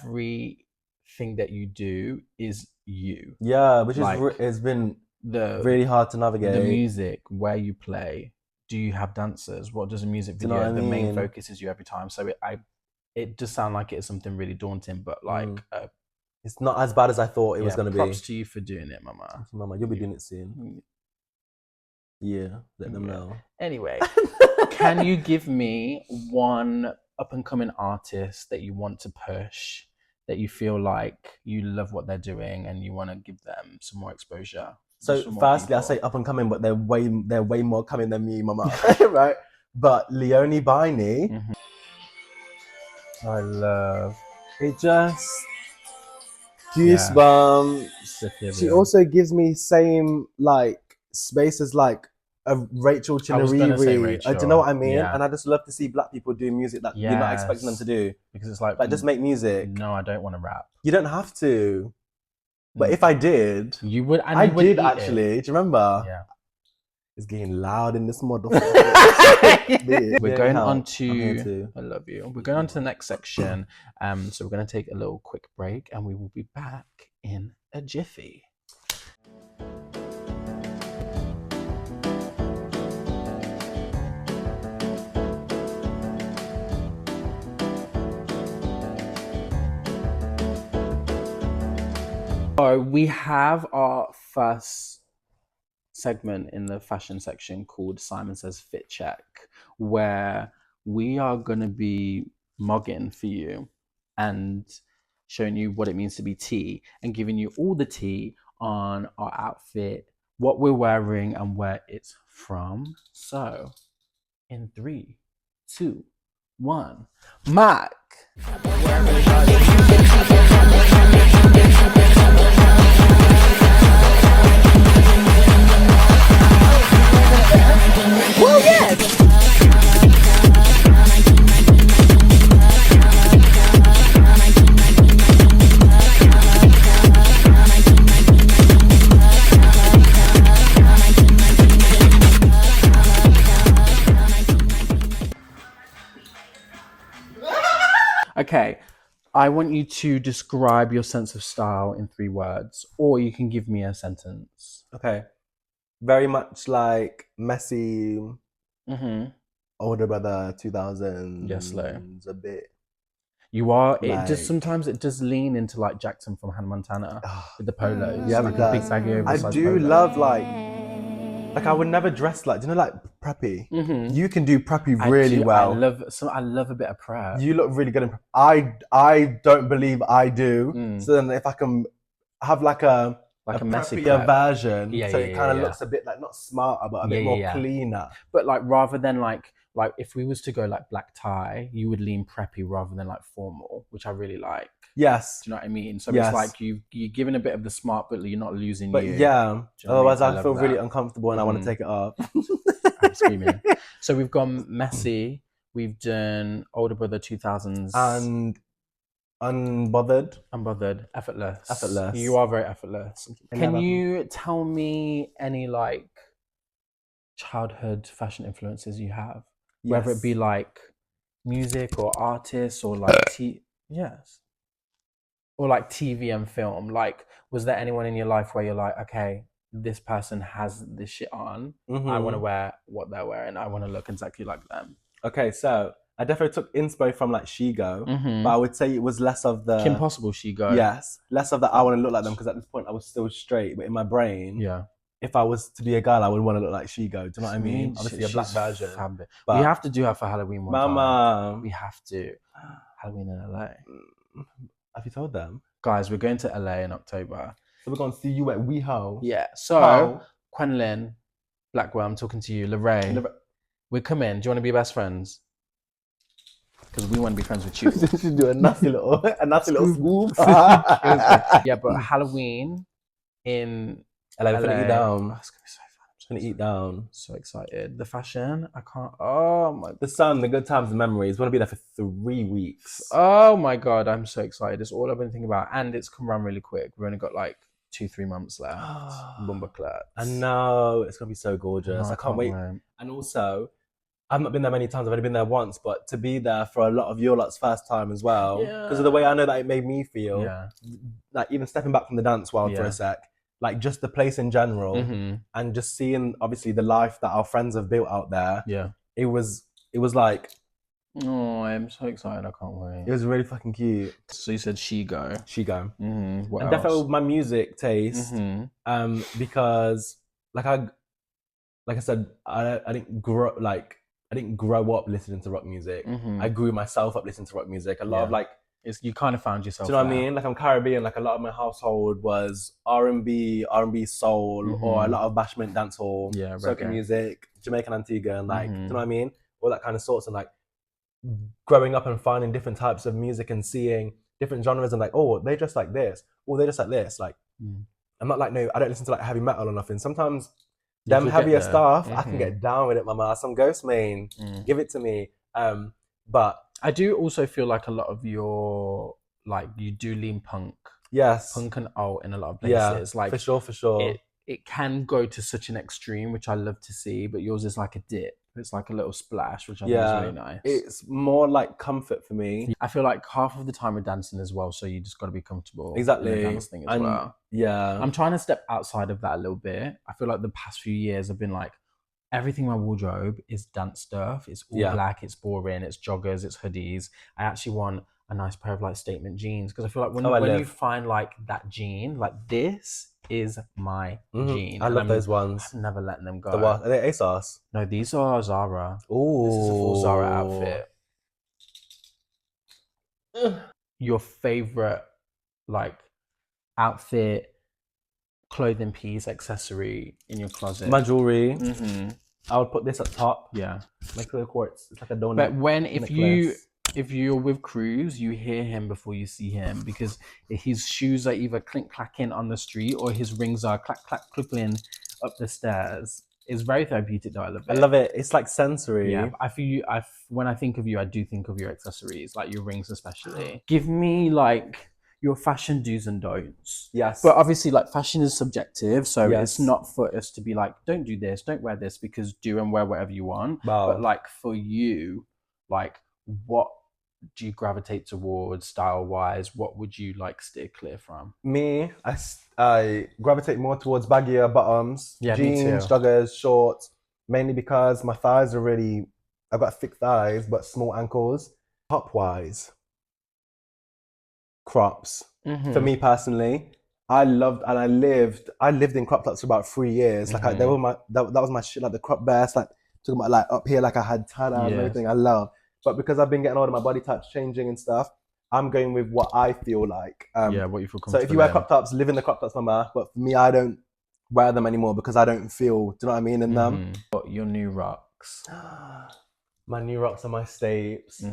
everything that you do is you. yeah, which Like, is it's been The really hard to navigate. the music, where you play, do you have dancers? What does a music Do you know video? what I The main mean? focus is you every time. So it does sound like it's something really daunting, but like It's not as bad as I thought it was going to be. props to you for doing it, mama. Mama, you'll be doing it soon. Yeah, let them know. Anyway, can you give me one up and coming artist that you want to push, that you feel like you love what they're doing and you want to give them some more exposure? So some more firstly, I people? say up and coming, but they're way more coming than me, mama. Right? But Leonie Biney, I love it just goosebumps. Sophia She Buell. also gives me same like space as like a Rachel I was gonna say Chinariri. Rachel, Do you know what I mean? yeah. And I just love to see black people do music that you're not expecting them to do. because it's like Like just make music. No, I don't want to rap. You don't have to. But if I did, You would. And I you would did eat actually. It. Do you remember? Yeah. It's getting loud in this motherfucker. We're going on I'm here to. too. I love you. We're going on to the next section. So we're going to take a little quick break, and we will be back in a jiffy. So we have our first segment in the fashion section called Simon Says Fit Check, where we are going to be mugging for you and showing you what it means to be tea and giving you all the tea on our outfit, what we're wearing, and where it's from. So, in 3, 2, 1, Mac. Okay, I want you to describe your sense of style in 3 words, or you can give me a sentence. Okay. Very much like messy, older brother, 2000s. Yes, Lo. A bit. You are. It Like- just sometimes it does lean into like Jackson from Hannah Montana with the polos. Yeah, like it a big does. baggy I oversized do polo. love like I would never dress like, do you know, like preppy? You can do preppy really well. I love a bit of prep. You look really good in prep. I don't believe I do. So then if I can have like a messy preppier prep version, Yeah, so yeah, it kind of yeah. looks a bit like not smarter, but a bit Yeah, more yeah. cleaner. But like rather than like if we was to go like black tie, you would lean preppy rather than like formal, which I really like. Yes. Do you know what I mean? So Yes. it's like you're giving a bit of the smart, but you're not losing But you. yeah, Do you know what otherwise I I love feel really that. uncomfortable and I want to take it off. I'm screaming. So we've gone messy. We've done older brother 2000s And unbothered. unbothered, effortless. Effortless. You are very effortless. I Can never- you tell me any like childhood fashion influences you have? Whether it be Yes. like music or artists or like yes. Or like TV and film. Like, was there anyone in your life where you're like, okay, this person has this shit on. I want to wear what they're wearing. I want to look exactly like them. Okay, so I definitely took inspo from like Shigo, but I would say it was less of the Kim Possible, Shigo. Yes, less of the I want to look like them, because at this point I was still straight, but in my brain, Yeah. if I was to be a girl, I would want to look like Shigo. Do you know what I mean? She- Obviously a black she's version. fab. But We have to do her for Halloween one time. Mama, We have to. Halloween in LA. have you told them? Guys, we're going to LA in October. So we're going to see you at WeHo. Yeah. So, Quenlin, Blackwell, I'm talking to you. Lorraine, we're coming. Do you want to be best friends? Because we want to be friends with you. You should do a nasty little swoop. Yeah, but Halloween in LA, LA. I'm gonna eat down. Oh, it's gonna be so fun. I'm gonna eat down. So excited. The fashion, I can't. Oh my. The sun, the good times, the memories. Want to be there for 3 weeks. Oh my god, I'm so excited. It's all I've been thinking about, and it's come run really quick. We've only got like 2-3 months left. Bumba clat. I know, it's gonna be so gorgeous. I can't wait. And also, I've not been there many times. I've only been there once, but to be there for a lot of your lot's first time as well, because of the way I know that it made me feel. Yeah. Like even stepping back from the dance world for a sec, like just the place in general, and just seeing obviously the life that our friends have built out there. Yeah. It was like, Oh, I'm so excited. I can't wait. it was really fucking cute. So you said Shigo. Shigo. What And else? definitely with my music taste, because like I said, I didn't grow up listening to rock music. I grew myself up listening to rock music. A lot of like, you kind of found yourself. do you know what I mean? Like I'm Caribbean. Like a lot of my household was R&B soul, or a lot of bashment dancehall, soca reggae. music, Jamaican Antigua, and like, do you know what I mean? All that kind of sorts, and like growing up and finding different types of music and seeing different genres and like, oh, they just like this, or they just like this. Like, I'm not like, no, I don't listen to like heavy metal or nothing. Sometimes them forget heavier that. stuff, I can get down with it, mama. Some Ghost Main, give it to me. But I do also feel like a lot of your like you do lean punk yes, and alt in a lot of yeah, places. Like for sure. it can go to such an extreme, which I love to see, but yours is like a dip. It's like a little splash, which I think is really nice. It's more like comfort for me. I feel like half of the time we're dancing as well, so you just got to be comfortable Exactly. in the dance thing as well. Yeah. I'm trying to step outside of that a little bit. I feel like the past few years have been like, everything in my wardrobe is dance stuff. It's all black, it's boring, it's joggers, it's hoodies. I actually want a nice pair of like statement jeans because I feel like when you find like that jean, like this is my jean. I love those ones. I'm never letting them go. The what? Are they ASOS? No, these are Zara. Oh, this is a full Zara outfit. Your favorite like outfit, clothing piece, accessory in your closet? My jewelry. I would put this up top. Yeah, my clear quartz. It's like a donut. But when if you're with Cruz, you hear him before you see him because his shoes are either clink clacking on the street or his rings are clack clack clipping up the stairs. It's very therapeutic though. I love it. I love it. It's like sensory. Yeah, I feel you. When I think of you, I do think of your accessories, like your rings especially. Give me like your fashion do's and don'ts. Yes. But obviously, like fashion is subjective, so it's not for us to be like, don't do this, don't wear this, because do and wear whatever you want. Wow. But like for you, like what do you gravitate towards style-wise? What would you like steer clear from? Me, I gravitate more towards baggier bottoms, Yeah, jeans, me too. joggers, shorts, mainly because my thighs are really, I've got thick thighs, but small ankles. Top-wise, crops. For me personally, I lived in crop tops for about 3 years. Like they were that was my shit, like the crop bears, like talking about like up here, like I had tan and everything. I love. But because I've been getting older, my body type's changing and stuff. I'm going with what I feel like. What you feel comfortable. So if you wear crop tops, live in the crop tops, mama. But for me, I don't wear them anymore because I don't feel. Do you know what I mean? In them. Your new rocks. My new rocks are my stapes.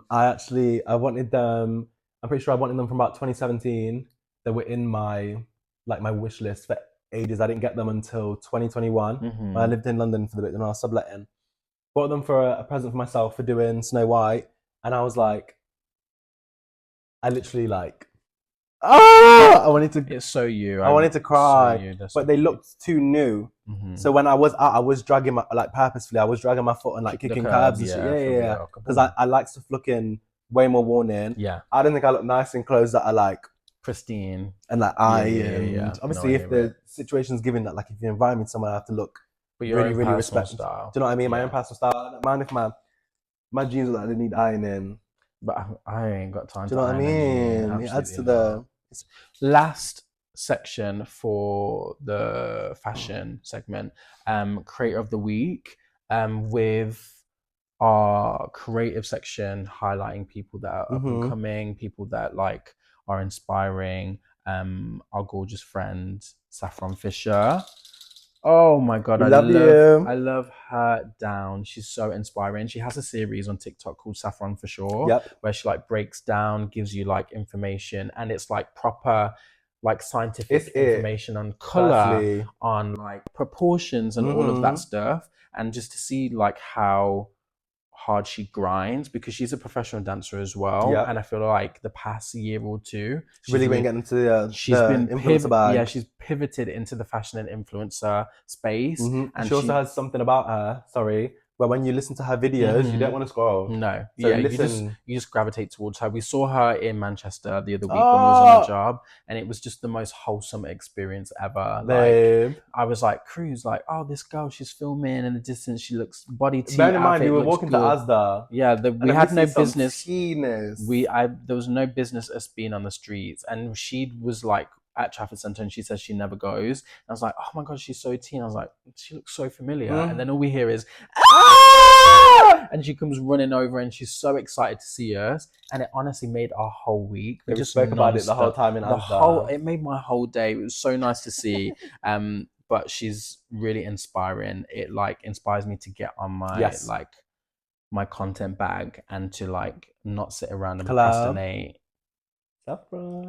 I wanted them. I'm pretty sure I wanted them from about 2017. They were in my wish list for ages. I didn't get them until 2021. When I lived in London for the bit and I was subletting. Bought them for a present for myself for doing Snow White, and I was like, I literally like, I wanted to. It's so you. I wanted to cry, so you, but they looked too new. So when I was out, I was dragging my purposefully. I was dragging my foot and like kicking curbs and shit. Yeah. Because I like stuff looking way more worn in. Yeah. I don't think I look nice in clothes that are like pristine and like obviously if the situation's given that, like if you invite me somewhere, I have to look. But your really, own really personal respect. style. Do you know what I mean? My own personal style. I don't mind if my jeans look like they need ironing. But I ain't got time to Do you know what I mean? It adds to the last section for the fashion segment, creator of the week, with our creative section highlighting people that are up and coming, people that like are inspiring. Our gorgeous friend Saffron Fisher. Oh my god, I love her down. She's so inspiring. She has a series on TikTok called Saffron for Sure, where she like breaks down, gives you like information, and it's like proper like scientific information on color, on like proportions and all of that stuff, and just to see like how hard she grinds because she's a professional dancer as well. And I feel like the past year or two, she's really been getting into the influencer bag. Yeah, she's pivoted into the fashion and influencer space. And she also has something about her, where when you listen to her videos, you don't want to scroll. No. So you just gravitate towards her. We saw her in Manchester the other week when we was on a job, and it was just the most wholesome experience ever. Like, I was like, Cruz, like, oh, this girl, she's filming in the distance. She looks body tea. Bear in mind, we were walking to Asda. Yeah, we had no business. There was no business us being on the streets, and she was like at Trafford Centre, and she says she never goes. And I was like, oh my god, she's so teen. I was like, she looks so familiar. And then all we hear is, ah! And she comes running over, and she's so excited to see us. And it honestly made our whole week. We just spoke about it the whole time in Asda. It made my whole day. It was so nice to see. But she's really inspiring. It like inspires me to get on my my content bag and to like not sit around and procrastinate.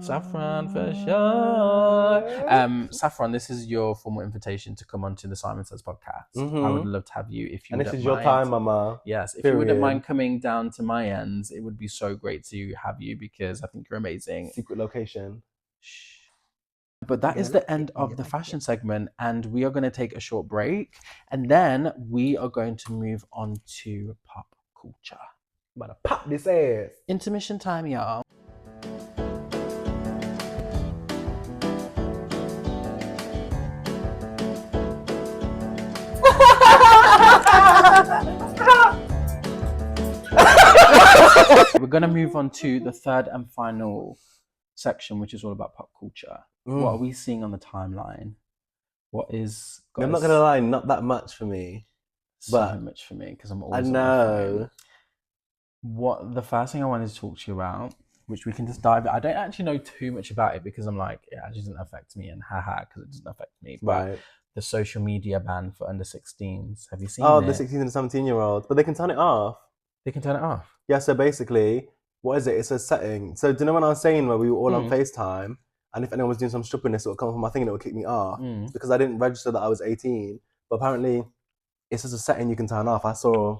Saffron for sure. Saffron, this is your formal invitation to come onto the Simon Says podcast. I would love to have you if you. And this is your time, mama. Yes, if you wouldn't mind coming down to my ends, it would be so great to have you because I think you're amazing. Secret location. Shh. but that is the end of the fashion segment, and we are going to take a short break, and then we are going to move on to pop culture. I'm about to pop this ass. Intermission time, y'all. We're going to move on to the third and final section, which is all about pop culture. What are we seeing on the timeline? What is... I'm not going to lie, not that much for me. So much for me, because I'm always... I know. What the first thing I wanted to talk to you about, which we can just dive... I don't actually know too much about it, because I'm like, it actually doesn't affect me, and haha, because it doesn't affect me. But the social media ban for under 16s. Have you seen it? Oh, the 16 and 17-year-olds. But they can turn it off. They can turn it off? Yeah, so basically, what is it? It's a setting. So do you know when I was saying where we were all on FaceTime, and if anyone was doing some stupidness, it would come up on my thing and it would kick me off? It's because I didn't register that I was 18. But apparently, it's just a setting you can turn off. I saw...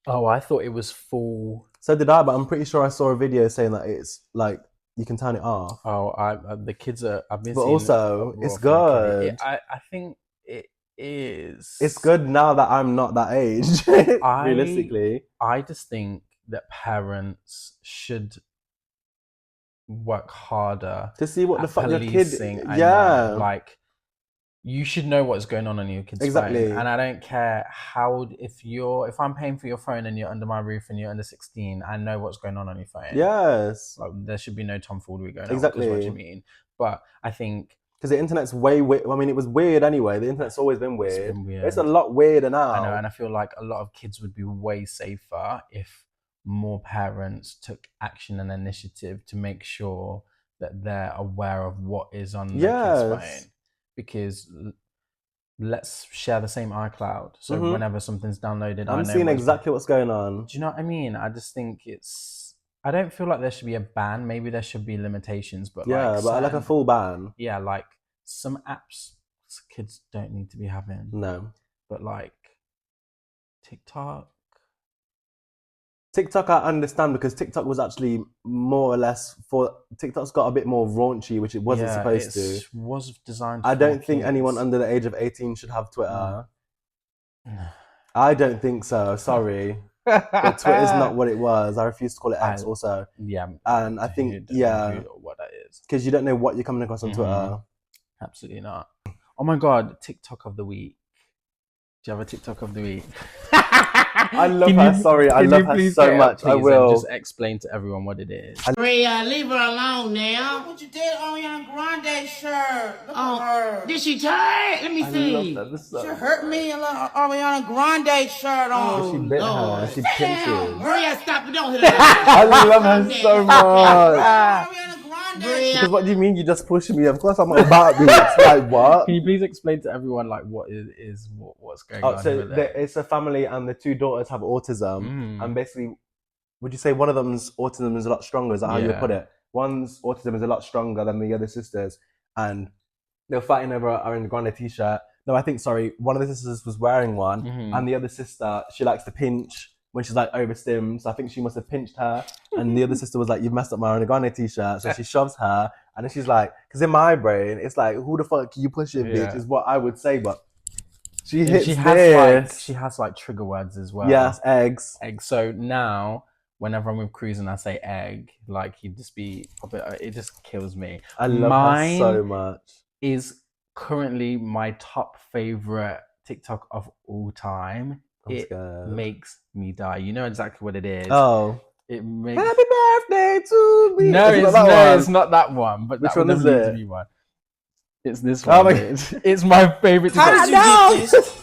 Oh, I thought it was full... So did I, but I'm pretty sure I saw a video saying that it's like, you can turn it off. Oh, the kids are... I've been but seeing also, it's good. I think it is... It's good now that I'm not that age, realistically. I just think that parents should work harder to see what the fuck your kid... Yeah. Like, you should know what's going on your kid's phone. And I don't care how... If I'm paying for your phone and you're under my roof and you're under 16, I know what's going on your phone. Yes. Like, there should be no tomfoolery going on. Exactly. What you mean. But I think... Because the internet's way weird. I mean, it was weird anyway. The internet's always been weird. It's been weird. It's a lot weirder now. I know, and I feel like a lot of kids would be way safer if more parents took action and initiative to make sure that they're aware of what is on their kid's phone. Because let's share the same iCloud. So whenever something's downloaded, I'm seeing exactly what's going on. Do you know what I mean? I just think it's... I don't feel like there should be a ban. Maybe there should be limitations, but like a full ban. Yeah, like some apps kids don't need to be having. No. But like TikTok I understand, because TikTok was actually more or less TikTok's got a bit more raunchy, which it wasn't supposed to. It was designed for I don't think kids. Anyone under the age of 18 should have Twitter. No. I don't think so, sorry. But Twitter's not what it was. I refuse to call it X also. Yeah. And I think, what that is. Because you don't know what you're coming across on Twitter. Absolutely not. Oh my God, TikTok of the week. Do you have a TikTok of the week? I love her. Sorry, I love her so much. I will. Just explain to everyone what it is. Maria, leave her alone now. What you did on Ariana Grande shirt? Look at her. Did she tie it? Let me see. She hurt me. A little Ariana Grande shirt on. She bit her. She pinched it. Maria, stop it. Don't hit her. I love her so much. Ariana Grande. Because what do you mean you just pushed me? Of course I'm not about this. Like what? Can you please explain to everyone like what's going on? So it's a family and the two daughters have autism, and basically, would you say one of them's autism is a lot stronger? Is that how you would put it? One's autism is a lot stronger than the other sisters, and they were fighting over a Ariana Grande t-shirt. No, I think one of the sisters was wearing one, and the other sister, she likes to pinch when she's like overstimmed. So I think she must have pinched her, and the other sister was like, "You've messed up my Ariana Grande t-shirt," so she shoves her, and then she's like, because in my brain it's like, "Who the fuck you pushing, bitch?" is what I would say, but. She has like trigger words as well. Yes, eggs. So now, whenever I'm with Cruz and I say egg, like he'd just be, it just kills me. I love her so much. Is currently my top favorite TikTok of all time. It makes me die. You know exactly what it is. Oh. It makes... Happy birthday to me. No, it's not that one. But which one is it? One. It's this one. It's my favorite. How did you get this?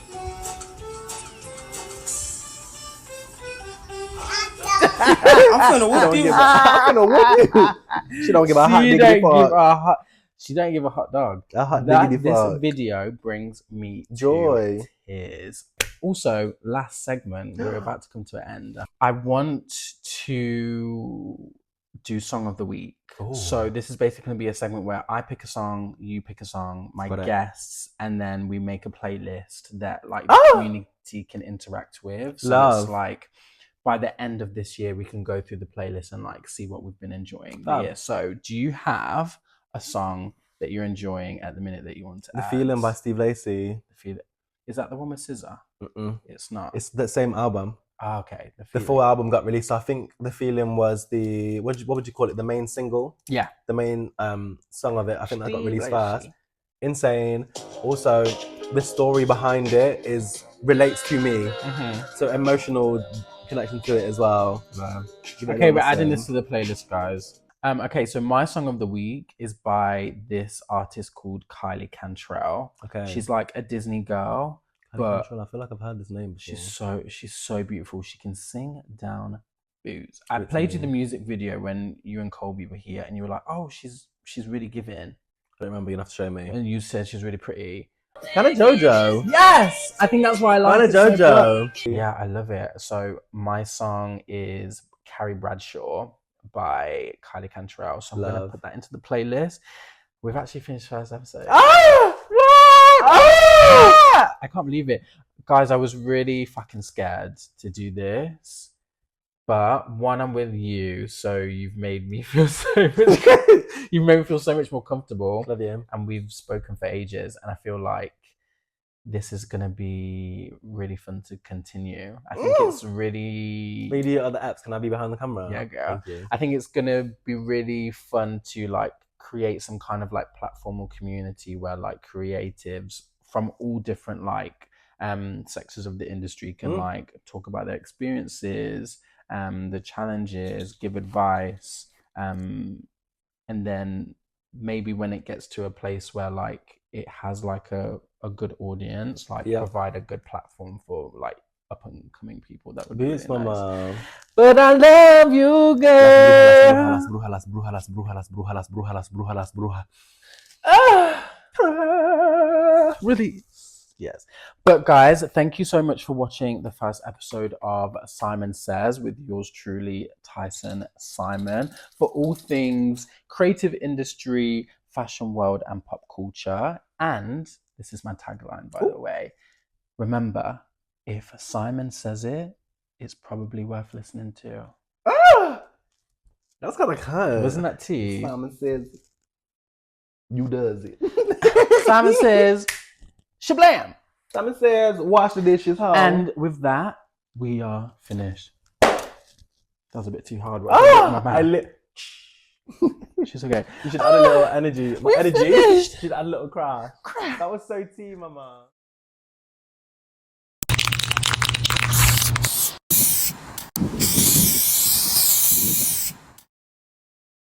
I'm finna whoop you. I'm finna whoop you. She don't give a hot diggity fuck. She don't give a hot dog. A hot diggity fuck. This video brings me joy. Tears. Also, last segment, we're about to come to an end. I want to do Song of the Week. Ooh. So this is basically going to be a segment where I pick a song, you pick a song, my guests, and then we make a playlist that like the community can interact with. So it's like by the end of this year, we can go through the playlist and like see what we've been enjoying. Yeah. So do you have a song that you're enjoying at the minute that you want to The add? Feeling by Steve Lacy. Is that the one with SZA? Mm-mm. It's not. It's the same album. Okay. The full album got released. So I think The Feeling was the what would you call it? The main single. Yeah. The main song of it. I think that got Steve released Lacy. first. Insane. Also, the story behind it relates to me. So emotional connection to it as well. Okay, we're adding this to the playlist, guys. Okay, so my song of the week is by this artist called Kylie Cantrell. Okay. She's like a Disney girl, but I feel like I've heard this name before. she's so beautiful. She can sing down boots. I played you the music video when you and Colby were here, and you were like, "Oh, she's really giving." I don't remember. You have to show me. And you said she's really pretty. Kind of JoJo. Yes, I think that's why I like Kind it. of JoJo. So yeah, I love it. So my song is Carrie Bradshaw by Kylie Cantrell. So I'm gonna put that into the playlist. We've actually finished the first episode. I can't believe it. Guys, I was really fucking scared to do this. But one, I'm with you, so you've made me feel you've made me feel so much more comfortable. Love you. And we've spoken for ages, and I feel like this is gonna be really fun to continue. I think it's really. Maybe other apps. Can I be behind the camera? Yeah, girl. Thank you. I think it's gonna be really fun to like create some kind of like platform or community where like creatives from all different like sectors of the industry can like talk about their experiences, the challenges, give advice, and then maybe when it gets to a place where like it has like a good audience, like provide a good platform for like up and coming people. That would be really nice. But I love you, girl. Really. Yes. But guys, thank you so much for watching the first episode of Simon Says with yours truly, Tyson Simon, for all things creative industry, fashion world, and pop culture. And this is my tagline, by the way. Remember, if Simon says it, it's probably worth listening to. That's kind of kind. Wasn't that tea? Simon says, you does it. Simon says, shablam. Simon says, wash the dishes, huh? And with that, we are finished. That was a bit too hard. She's okay. You should add a little energy. Finished. You should add a little crash. That was so tea, mama.